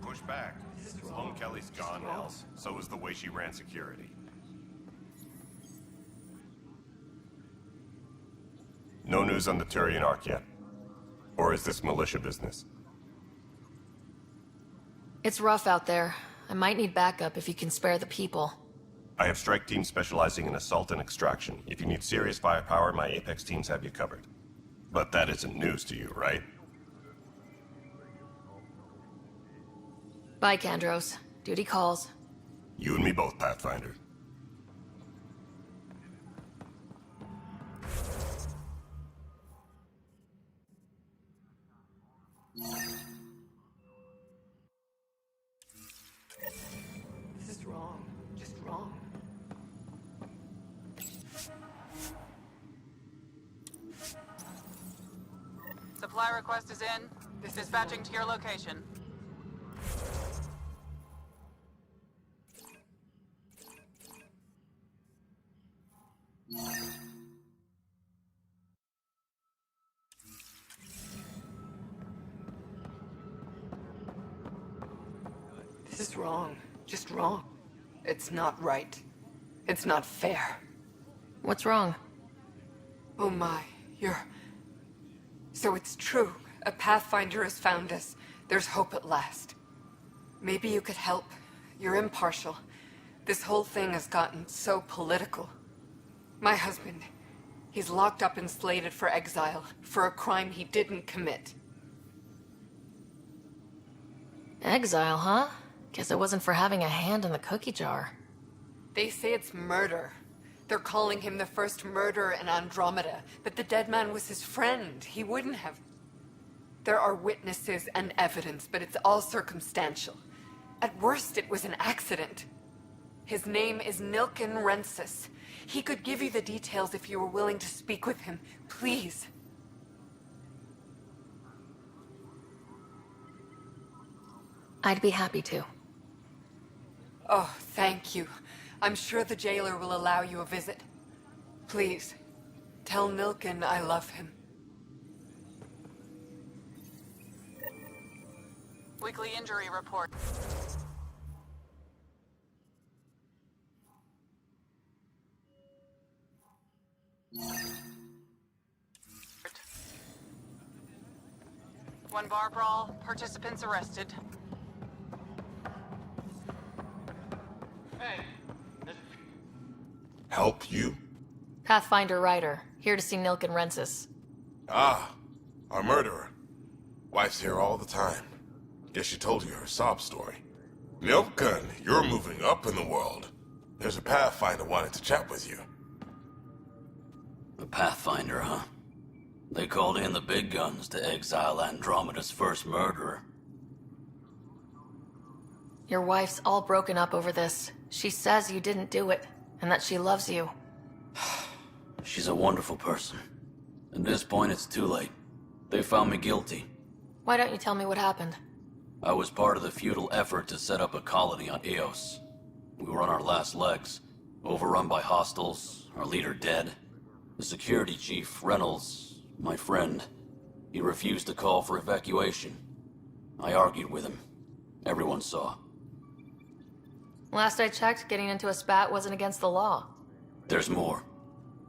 Push back. Sloan Kelly's gone, Nels. So is the way she ran security. No news on the Turian Ark yet? Or is this militia business? It's rough out there. I might need backup if you can spare the people. I have strike teams specializing in assault and extraction. If you need serious firepower, my Apex teams have you covered. But that isn't news to you, right? Bye, Kandros. Duty calls. You and me both, Pathfinder. This is wrong. Just wrong. Supply request is in. Dispatching to your location. This is wrong. Just wrong. It's not right. It's not fair. What's wrong? Oh my, So it's true. A Pathfinder has found us. There's hope at last. Maybe you could help. You're impartial. This whole thing has gotten so political. My husband, he's locked up and slated for exile for a crime he didn't commit. Exile, huh? Guess it wasn't for having a hand in the cookie jar. They say it's murder. They're calling him the first murderer in Andromeda, but the dead man was his friend. He wouldn't have. There are witnesses and evidence, but it's all circumstantial. At worst, it was an accident. His name is Nilken Rensis. He could give you the details if you were willing to speak with him. Please. I'd be happy to. Oh, thank you. I'm sure the jailer will allow you a visit. Please, tell Nilken I love him. Weekly injury report. One bar brawl, participants arrested. Help you? Pathfinder Ryder, here to see Nilken Rensis. Ah, our murderer. Wife's here all the time. Guess she told you her sob story. Nilken, you're moving up in the world. There's a Pathfinder wanting to chat with you. A Pathfinder, huh? They called in the big guns to exile Andromeda's first murderer. Your wife's all broken up over this. She says you didn't do it, and that she loves you. She's a wonderful person. At this point, it's too late. They found me guilty. Why don't you tell me what happened? I was part of the futile effort to set up a colony on Eos. We were on our last legs, overrun by hostiles, our leader dead. The security chief, Reynolds, my friend, he refused to call for evacuation. I argued with him. Everyone saw. Last I checked, getting into a spat wasn't against the law. There's more.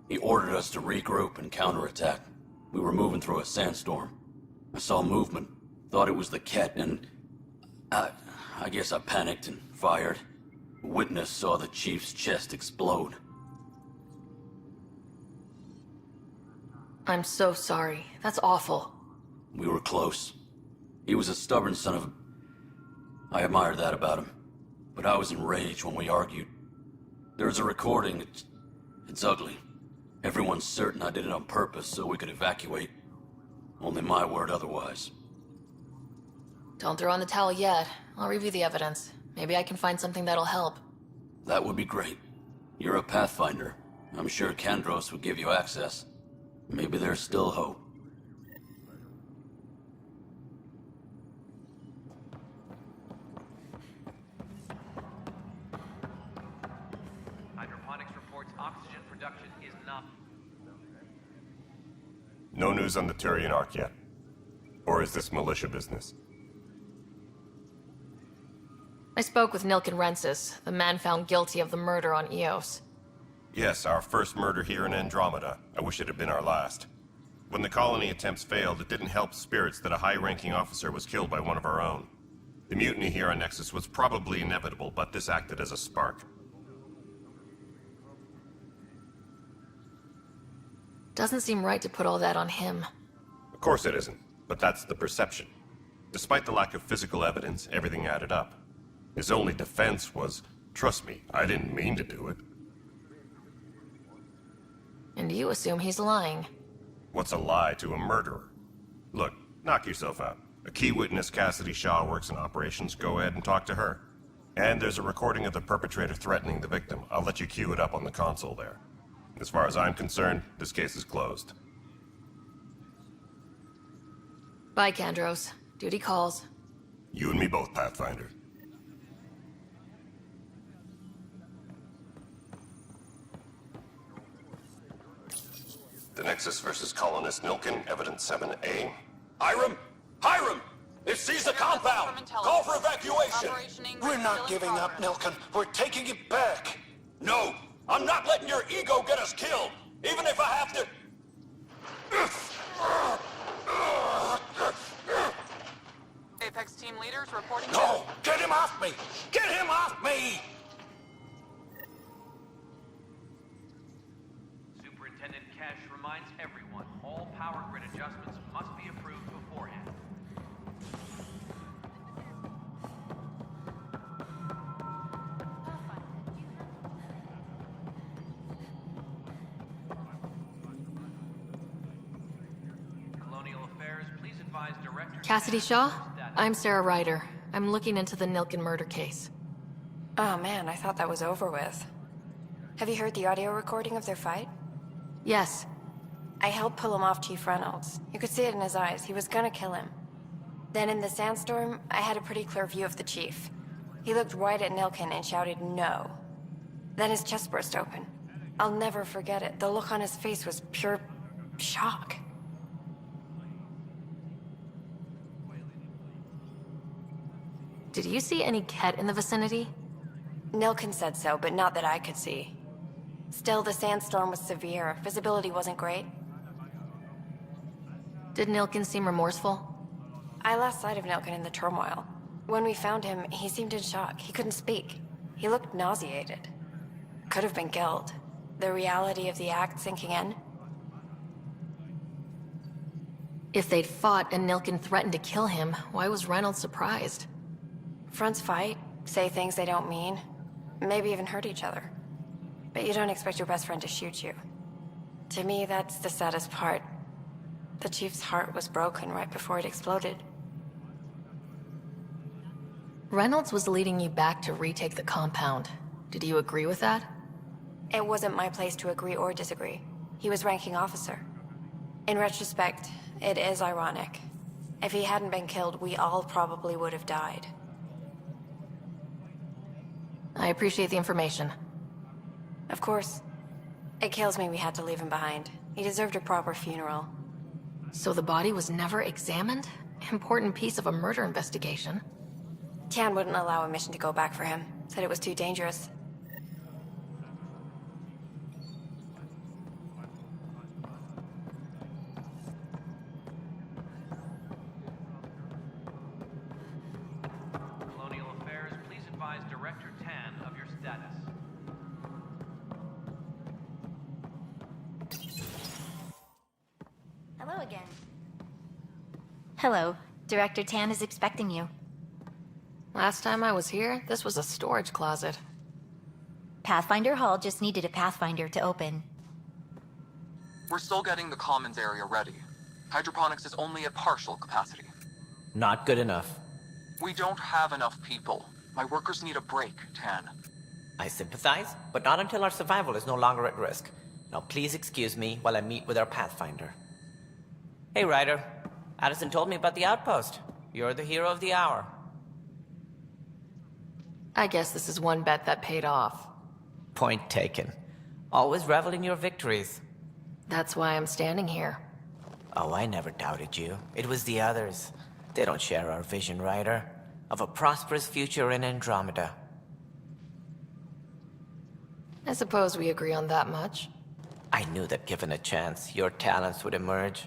He ordered us to regroup and counterattack. We were moving through a sandstorm. I saw movement, thought it was the Ket, and I guess I panicked and fired. A witness saw the chief's chest explode. I'm so sorry. That's awful. We were close. He was a stubborn son of a... I admired that about him. But I was enraged when we argued. There's a recording. It's ugly. Everyone's certain I did it on purpose so we could evacuate. Only my word otherwise. Don't throw in the towel yet. I'll review the evidence. Maybe I can find something that'll help. That would be great. You're a Pathfinder. I'm sure Kandros would give you access. Maybe there's still hope. Hydroponics reports oxygen production is not... No news on the Turian Ark yet? Or is this militia business? I spoke with Nilken Rensis, the man found guilty of the murder on Eos. Yes, our first murder here in Andromeda. I wish it had been our last. When the colony attempts failed, it didn't help spirits that a high-ranking officer was killed by one of our own. The mutiny here on Nexus was probably inevitable, but this acted as a spark. Doesn't seem right to put all that on him. Of course it isn't, but that's the perception. Despite the lack of physical evidence, everything added up. His only defense was, trust me, I didn't mean to do it. And you assume he's lying. What's a lie to a murderer? Look, knock yourself out. A key witness, Cassidy Shaw, works in operations. Go ahead and talk to her. And there's a recording of the perpetrator threatening the victim. I'll let you cue it up on the console there. As far as I'm concerned, this case is closed. Bye, Kandros. Duty calls. You and me both, Pathfinder. The Nexus versus Colonist Nilken, Evidence 7A. Hiram! Hiram! They've seized the compound! Call for evacuation! We're not giving up, Nilken. We're taking it back. No! I'm not letting your ego get us killed! Even if I have to... Apex team leaders reporting... No! Get him off me! Get him off me! Superintendent Cash reminds everyone all power grid adjustments must be approved beforehand. Colonial Affairs, please advise Director... Cassidy Shaw? I'm Sarah Ryder. I'm looking into the Nilken murder case. Oh man, I thought that was over with. Have you heard the audio recording of their fight? Yes. I helped pull him off Chief Reynolds. You could see it in his eyes. He was gonna kill him. Then in the sandstorm, I had a pretty clear view of the Chief. He looked right at Nilkin and shouted no. Then his chest burst open. I'll never forget it. The look on his face was pure shock. Did you see any Ket in the vicinity? Nilkin said so, but not that I could see. Still, the sandstorm was severe. Visibility wasn't great. Did Nilkin seem remorseful? I lost sight of Nilkin in the turmoil. When we found him, he seemed in shock. He couldn't speak. He looked nauseated. Could have been guilt. The reality of the act sinking in. If they'd fought and Nilkin threatened to kill him, why was Reynolds surprised? Fronts fight, say things they don't mean, maybe even hurt each other. But you don't expect your best friend to shoot you. To me, that's the saddest part. The Chief's heart was broken right before it exploded. Reynolds was leading you back to retake the compound. Did you agree with that? It wasn't my place to agree or disagree. He was ranking officer. In retrospect, it is ironic. If he hadn't been killed, we all probably would have died. I appreciate the information. Of course. It kills me we had to leave him behind. He deserved a proper funeral. So the body was never examined? Important piece of a murder investigation. Tian wouldn't allow a mission to go back for him. Said it was too dangerous. Colonial Affairs, please advise Director Tan of your status. Hello again. Hello. Director Tan is expecting you. Last time I was here, this was a storage closet. Pathfinder Hall just needed a Pathfinder to open. We're still getting the commons area ready. Hydroponics is only at partial capacity. Not good enough. We don't have enough people. My workers need a break, Tan. I sympathize, but not until our survival is no longer at risk. Now please excuse me while I meet with our Pathfinder. Hey, Ryder. Addison told me about the outpost. You're the hero of the hour. I guess this is one bet that paid off. Point taken. Always revel in your victories. That's why I'm standing here. Oh, I never doubted you. It was the others. They don't share our vision, Ryder, of a prosperous future in Andromeda. I suppose we agree on that much. I knew that given a chance, your talents would emerge.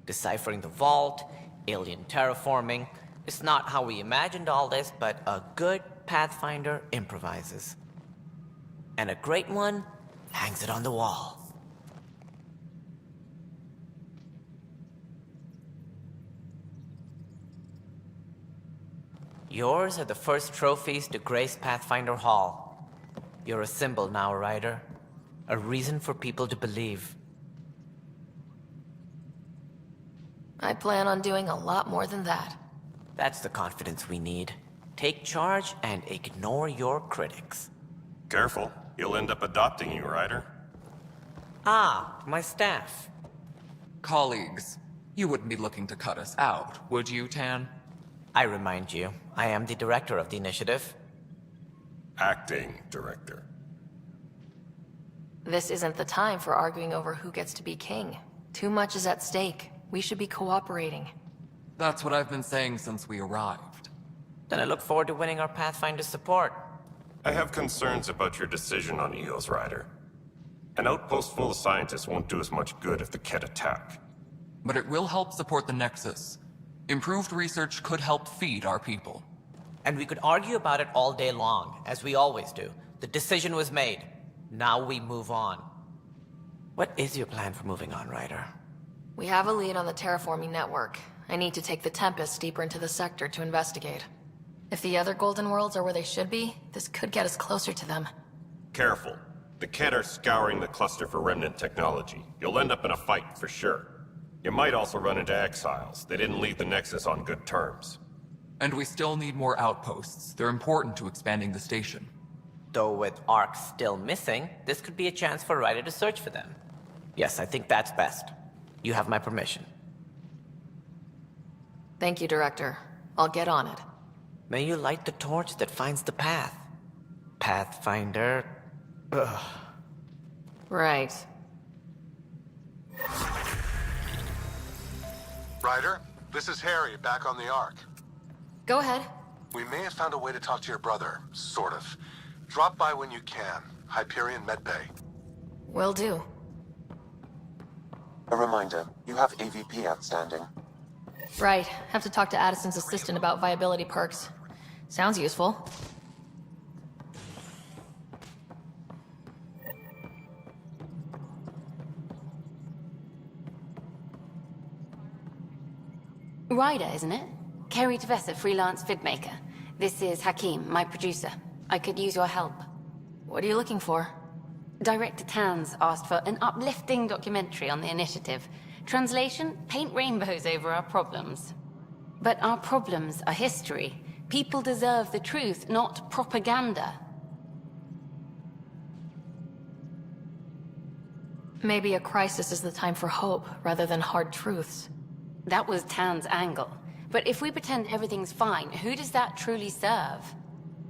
Deciphering the vault, alien terraforming. It's not how we imagined all this, but a good Pathfinder improvises. And a great one hangs it on the wall. Yours are the first trophies to grace Pathfinder Hall. You're a symbol now, Ryder. A reason for people to believe. I plan on doing a lot more than that. That's the confidence we need. Take charge and ignore your critics. Careful, you'll end up adopting you, Ryder. Ah, my staff. Colleagues, you wouldn't be looking to cut us out, would you, Tan? I remind you, I am the director of the initiative. Acting director. This isn't the time for arguing over who gets to be king. Too much is at stake. We should be cooperating. That's what I've been saying since we arrived. Then I look forward to winning our Pathfinder's support. I have concerns about your decision on EOS, Ryder. An outpost full of scientists won't do as much good if the Ket attack. But it will help support the Nexus. Improved research could help feed our people. And we could argue about it all day long, as we always do. The decision was made. Now we move on. What is your plan for moving on, Ryder? We have a lead on the terraforming network. I need to take the Tempest deeper into the sector to investigate. If the other Golden Worlds are where they should be, this could get us closer to them. Careful. The Ket are scouring the cluster for remnant technology. You'll end up in a fight, for sure. You might also run into exiles. They didn't leave the Nexus on good terms. And we still need more outposts. They're important to expanding the station. Though with Ark still missing, this could be a chance for Ryder to search for them. Yes, I think that's best. You have my permission. Thank you, Director. I'll get on it. May you light the torch that finds the path. Pathfinder... Ugh. Right. Ryder, this is Harry, back on the Ark. Go ahead. We may have found a way to talk to your brother, sort of. Drop by when you can. Hyperion Medbay. Will do. A reminder, you have AVP outstanding. Right. Have to talk to Addison's assistant about viability perks. Sounds useful. Ryder, isn't it? Kerry Tevessa, freelance vidmaker. This is Hakim, my producer. I could use your help. What are you looking for? Director Tans asked for an uplifting documentary on the initiative. Translation, paint rainbows over our problems. But our problems are history. People deserve the truth, not propaganda. Maybe a crisis is the time for hope, rather than hard truths. That was Tan's angle. But if we pretend everything's fine, who does that truly serve?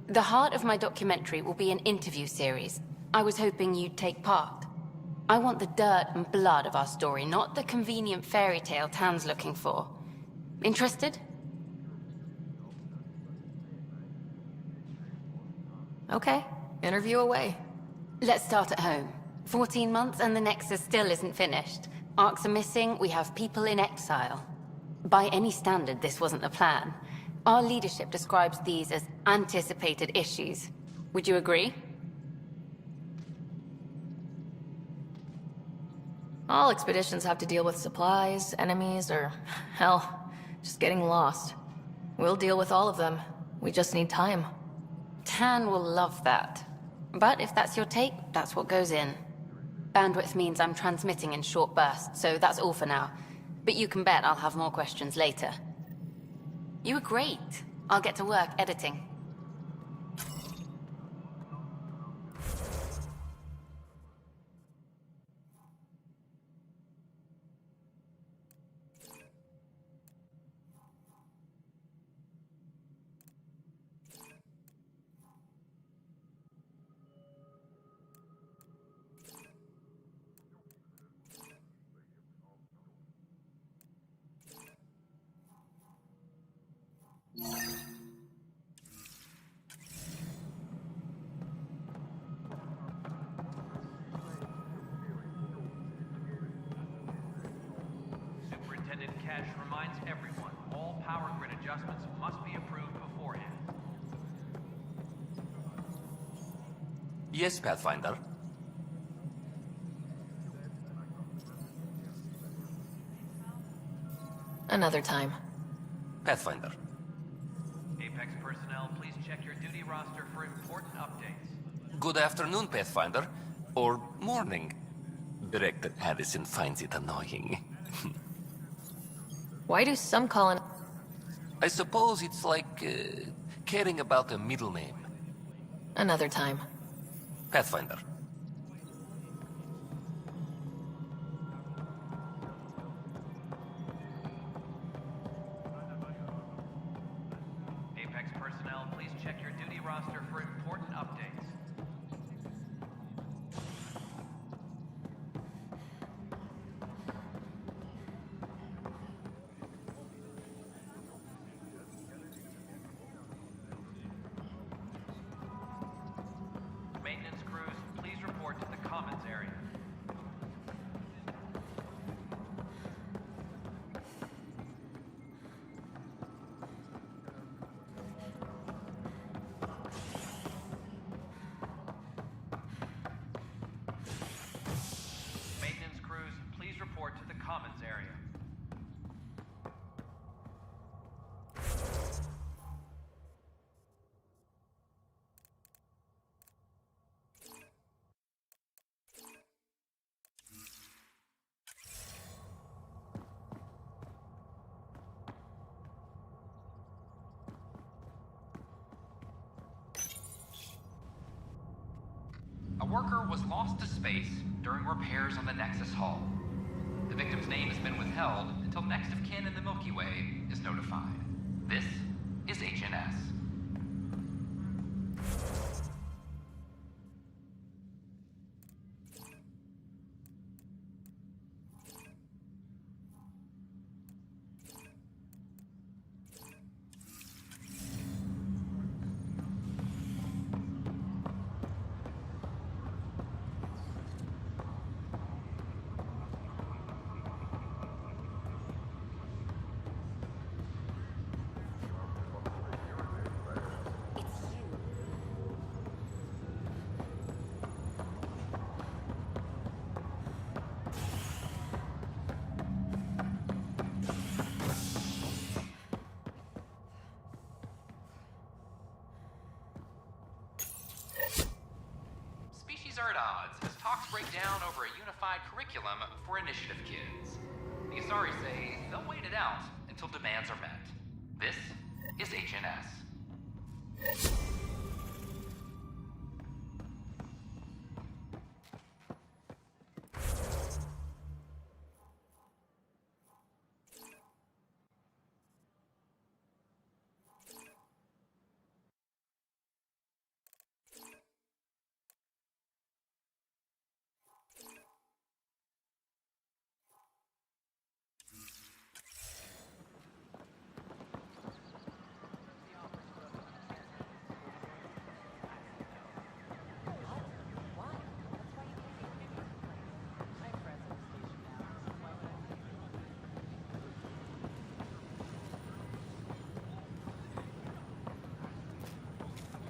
The heart of my documentary will be an interview series. I was hoping you'd take part. I want the dirt and blood of our story, not the convenient fairy tale Tan's looking for. Interested? Okay, interview away. Let's start at home. 14 months and the Nexus still isn't finished. Arcs are missing, we have people in exile. By any standard, this wasn't the plan. Our leadership describes these as anticipated issues. Would you agree? All expeditions have to deal with supplies, enemies, or, hell, just getting lost. We'll deal with all of them. We just need time. Tan will love that. But if that's your take, that's what goes in. Bandwidth means I'm transmitting in short bursts, so that's all for now. But you can bet I'll have more questions later. You were great. I'll get to work editing. Superintendent Cash reminds everyone all power grid adjustments must be approved beforehand. Yes, Pathfinder. Another time. Pathfinder. Apex personnel, please check your duty roster for important updates. Good afternoon, Pathfinder. Or morning. Director Addison finds it annoying. Why do some call it? I suppose it's like caring about a middle name. Another time. Pathfinder. Apex personnel, please check your duty roster for important updates. Maintenance crews, please report to the commons area. Maintenance crews, please report to the commons area. was lost to space during repairs on the Nexus hull. The victim's name has been withheld until next of kin in the Milky Way is notified. This is HNS. Are at odds as talks break down over a unified curriculum for initiative kids. The Asari say they'll wait it out until demands are met. This is HNS.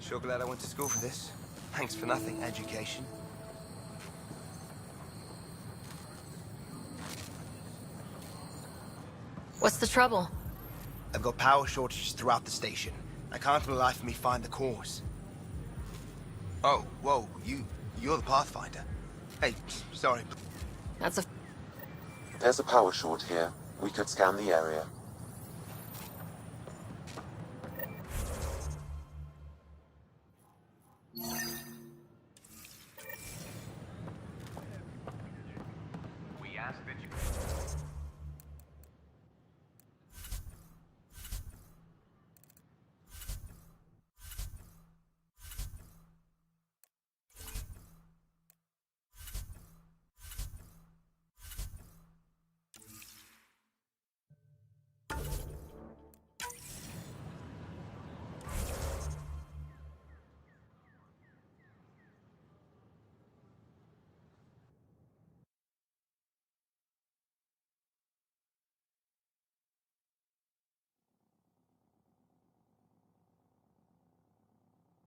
Sure glad I went to school for this. Thanks for nothing, education. What's the trouble? I've got power shortages throughout the station. I can't for the life of me find the cause. Oh, whoa, you're the Pathfinder. Hey, sorry. That's a... There's a power short here. We could scan the area.